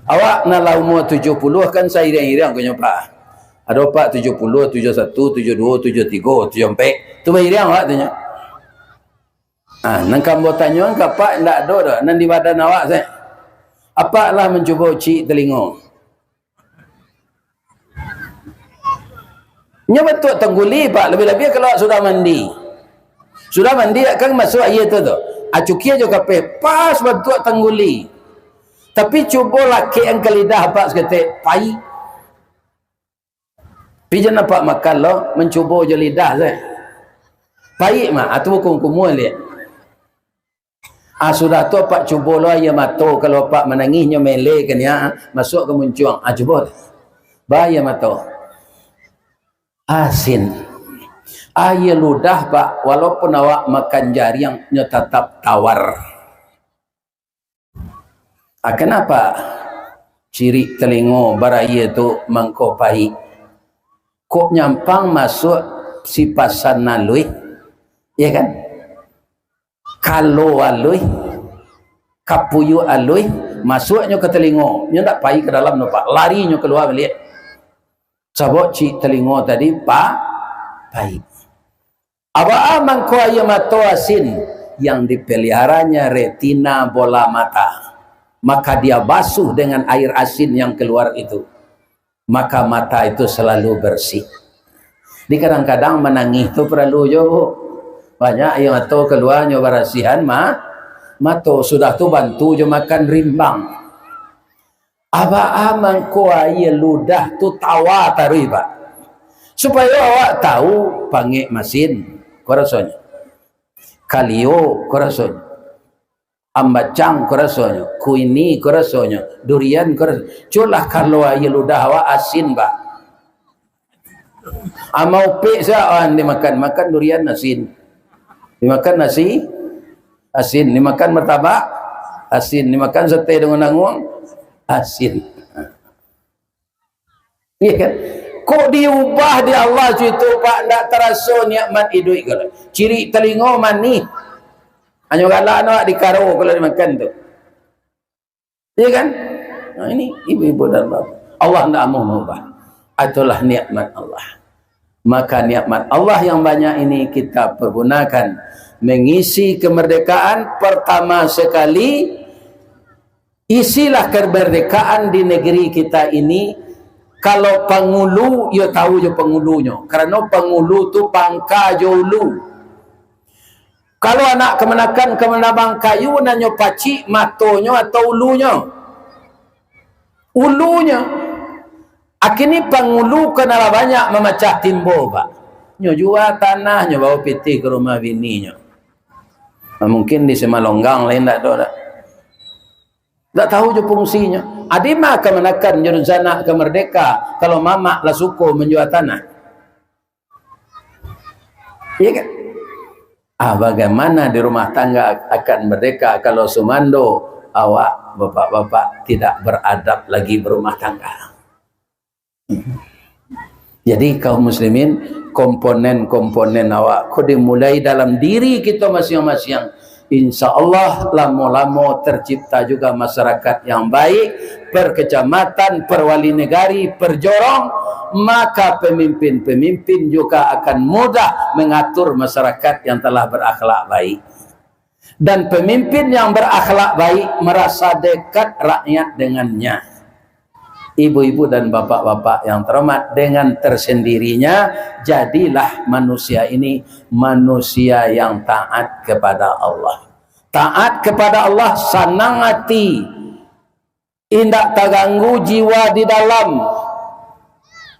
Awak nak umur 70 kan saya irang-irang punya Pak. Ada Pak 70, 71, 72, 73, 74. Tu irang awak tanya. Nang kamu tanya ke Pak ndak ada dah. Nan di badan awak saya. Apa lah mencuba cik telinga. Nya betul tengguli Pak, lebih-lebih kalau sudah mandi. Sudah mandi kan masuk air tu tu. acukia juga pas bantu tangguli. Tapi cuba laki yang ke lidah apa sekete pai. Pijan apa makan lo mencuba je lidah saya. Pai mah atau hukum lihat. Sudah tu pak cuba lo ya mato kalau pak menangisnya mele kan ya masuk ke muncuang. Cuba. Bahaya mato. Asin. Air ludah pak walaupun awak makan jari yang tetap tawar. Kenapa ciri telingo baraya tu mangkopai kok nyampang masuk si pasan nalui ya kan kalau alui kapuyu alui masuknya ke telingo nya tak pai ke dalam no pak larinya keluar balik sabok ci telingo tadi pak pai aba mangko aya mato asin yang dipeliharanya retina bola mata, maka dia basuh dengan air asin yang keluar itu, maka mata itu selalu bersih. Di kadang-kadang menangis itu perlu jo, banyak yang atau keluarnya berasihan mato sudah tu bantu jo makan rimbang. Aba amang ko aye ludah tu tawa tarui pak, supaya awak tahu pange masin korasonya, kalio korasonya, ambacang korasonya, kuini korasonya, durian korasonya. Culah kalau aye ludah awak asin pak. Amau pe saan dimakan durian asin, dimakan nasi asin, dimakan martabak asin, dimakan sate dengan anguang asin. Iya kan? Kok diubah di Allah itu pak ndak terasa nikmat hidup kalau. Ciri telingo manis. Hanya galak nak dikaro kalau dimakan tu. Iya kan? Nah, ini ibu-ibu dan bapak. Allah ndak mau mengubah. Itulah nikmat Allah. Maka nikmat Allah yang banyak ini kita pergunakan mengisi kemerdekaan. Pertama sekali isilah kemerdekaan di negeri kita ini. Kalau pangulu, ya tahu je pangulunya. Kerana pangulu tu pangka jolu. Kalau anak kemenakan kemenabang kayu, nanya pacik matonya atau ulunya. Ulunya. Akhirnya pangulu kenal banyak memecah timbul, pak. Nyo jual tanahnya bawa piti ke rumah bininya. Mungkin di Semalonggang lain tak ada. Tak tahu je fungsinya. Adima kemenakan jurusanak ke merdeka kalau mamak lah suku menjual tanah. Iya kan? Bagaimana di rumah tangga akan merdeka kalau sumando awak bapak-bapak tidak beradab lagi berumah tangga. Jadi kaum muslimin, komponen-komponen awak kau dimulai dalam diri kita masing-masing. Insya Allah lama-lama tercipta juga masyarakat yang baik, per kecamatan, per wali negari, per jorong, maka pemimpin-pemimpin juga akan mudah mengatur masyarakat yang telah berakhlak baik. Dan pemimpin yang berakhlak baik merasa dekat rakyat dengannya. Ibu-ibu dan bapak-bapak yang terhormat, dengan tersendirinya jadilah manusia ini manusia yang taat kepada Allah. Taat kepada Allah senang hati, indak terganggu jiwa di dalam.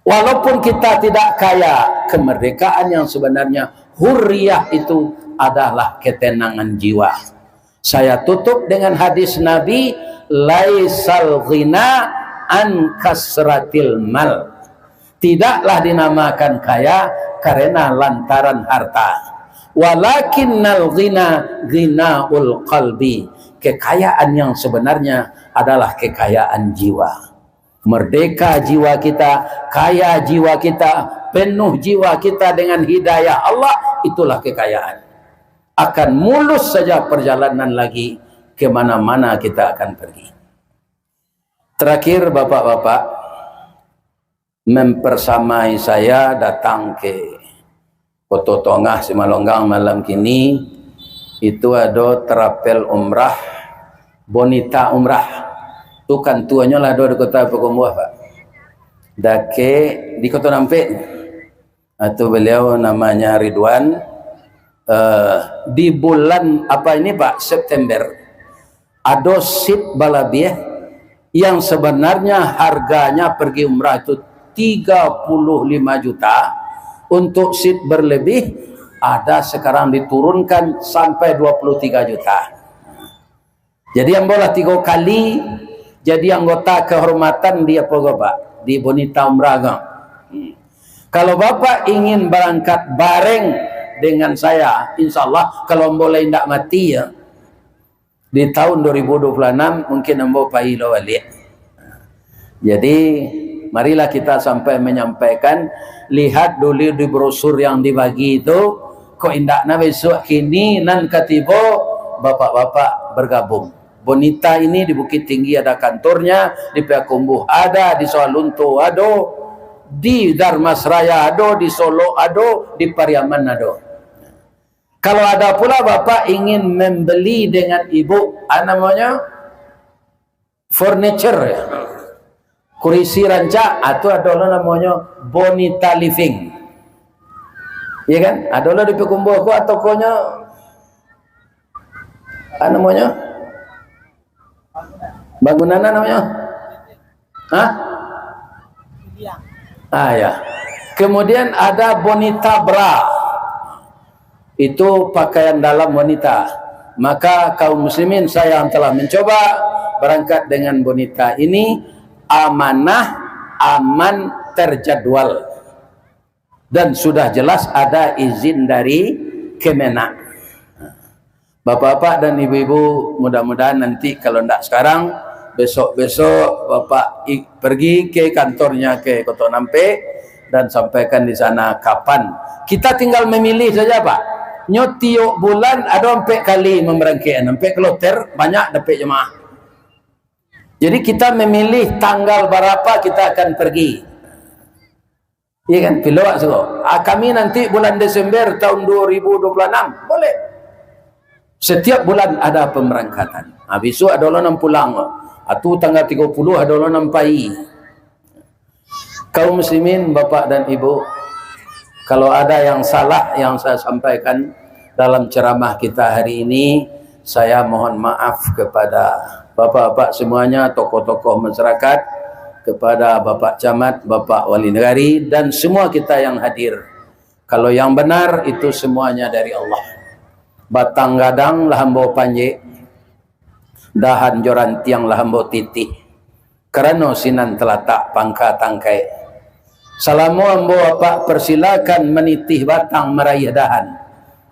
Walaupun kita tidak kaya, kemerdekaan yang sebenarnya hurriyah itu adalah ketenangan jiwa. Saya tutup dengan hadis Nabi, laisal ghina an kasratil mal. Tidaklah dinamakan kaya karena lantaran harta. Walakinnal ghina ghinaul qalbi. Kekayaan yang sebenarnya adalah kekayaan jiwa. Merdeka jiwa kita, kaya jiwa kita, penuh jiwa kita dengan hidayah Allah, itulah kekayaan. Akan mulus saja perjalanan lagi ke mana-mana kita akan pergi. Terakhir bapak-bapak mempersamai saya datang ke Kota Tongah Semalonggang malam kini. Itu ada terapel umrah, bonita umrah. Tu kan tuanya lah ada di Kota Pekumbuh pak. Dake di Kota Nampik. Atau beliau namanya Ridwan. di bulan apa ini Pak, September, ada seat balabih yang sebenarnya harganya pergi umrah itu 35 juta. Untuk seat berlebih ada sekarang diturunkan sampai 23 juta. Jadi yang boleh 3 kali jadi anggota kehormatan di apa Pak? Di Bonita Umrah. Kalau Bapak ingin berangkat bareng dengan saya, insya Allah kalau boleh tidak mati ya, di tahun 2026 mungkin ambo pailo balik. Jadi marilah kita sampai menyampaikan, lihat dulu di brosur yang dibagi itu, kok indakna besok kini nan katibo bapak-bapak bergabung. Bonita ini di Bukit Tinggi ada kantornya, di Payakumbuh ada, di Soalunto ada, di Darmasraya ada, di Solo ada, di Pariaman ada. Kalau ada pula Bapak ingin membeli dengan Ibu namanya furniture ya, kursi ranca, atau adalah namanya Bonita Living, ya kan? Adalah di Payakumbuh atau tokonya namanya bangunan namanya ya. Kemudian ada Bonita Bra, itu pakaian dalam wanita. Maka kaum muslimin, saya yang telah mencoba berangkat dengan Bonita ini, amanah, aman, terjadwal, dan sudah jelas ada izin dari Kemenak. Bapak-bapak dan ibu-ibu, mudah-mudahan nanti kalau tidak sekarang, besok-besok Bapak pergi ke kantornya ke Kota Nampe dan sampaikan di sana kapan. Kita tinggal memilih saja Pak. Tiap bulan ada 4 kali memberangkat, 4 kloter, banyak dapat jemaah. Jadi kita memilih tanggal berapa kita akan pergi. Iya kan? Pilih so. Kami nanti bulan Desember tahun 2026 boleh. Setiap bulan ada pemberangkatan. Besok ada orang pulang. Atau tanggal 30 ada orang pai. Kaum muslimin, Bapak dan Ibu, kalau ada yang salah yang saya sampaikan dalam ceramah kita hari ini, saya mohon maaf kepada Bapak-bapak semuanya, tokoh-tokoh masyarakat, kepada Bapak Camat, Bapak Wali Negari, dan semua kita yang hadir. Kalau yang benar itu semuanya dari Allah. Batang gadang lahambo panje, dahan joran tiang lahambo titih, kerana sinan telatak pangka tangkai. Salamu ambo Bapak persilakan menitih batang meraih dahan.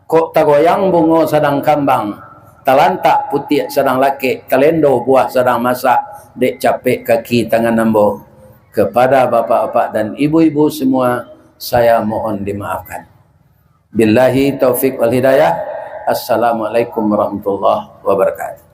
Kok tagoyang bungo sedang kambang, talantak putih sedang laki, kalendo buah sedang masak, dek capek kaki tangan ambo. Kepada bapak-bapak dan ibu-ibu semua, saya mohon dimaafkan. Billahi taufik wal hidayah. Assalamualaikum warahmatullahi wabarakatuh.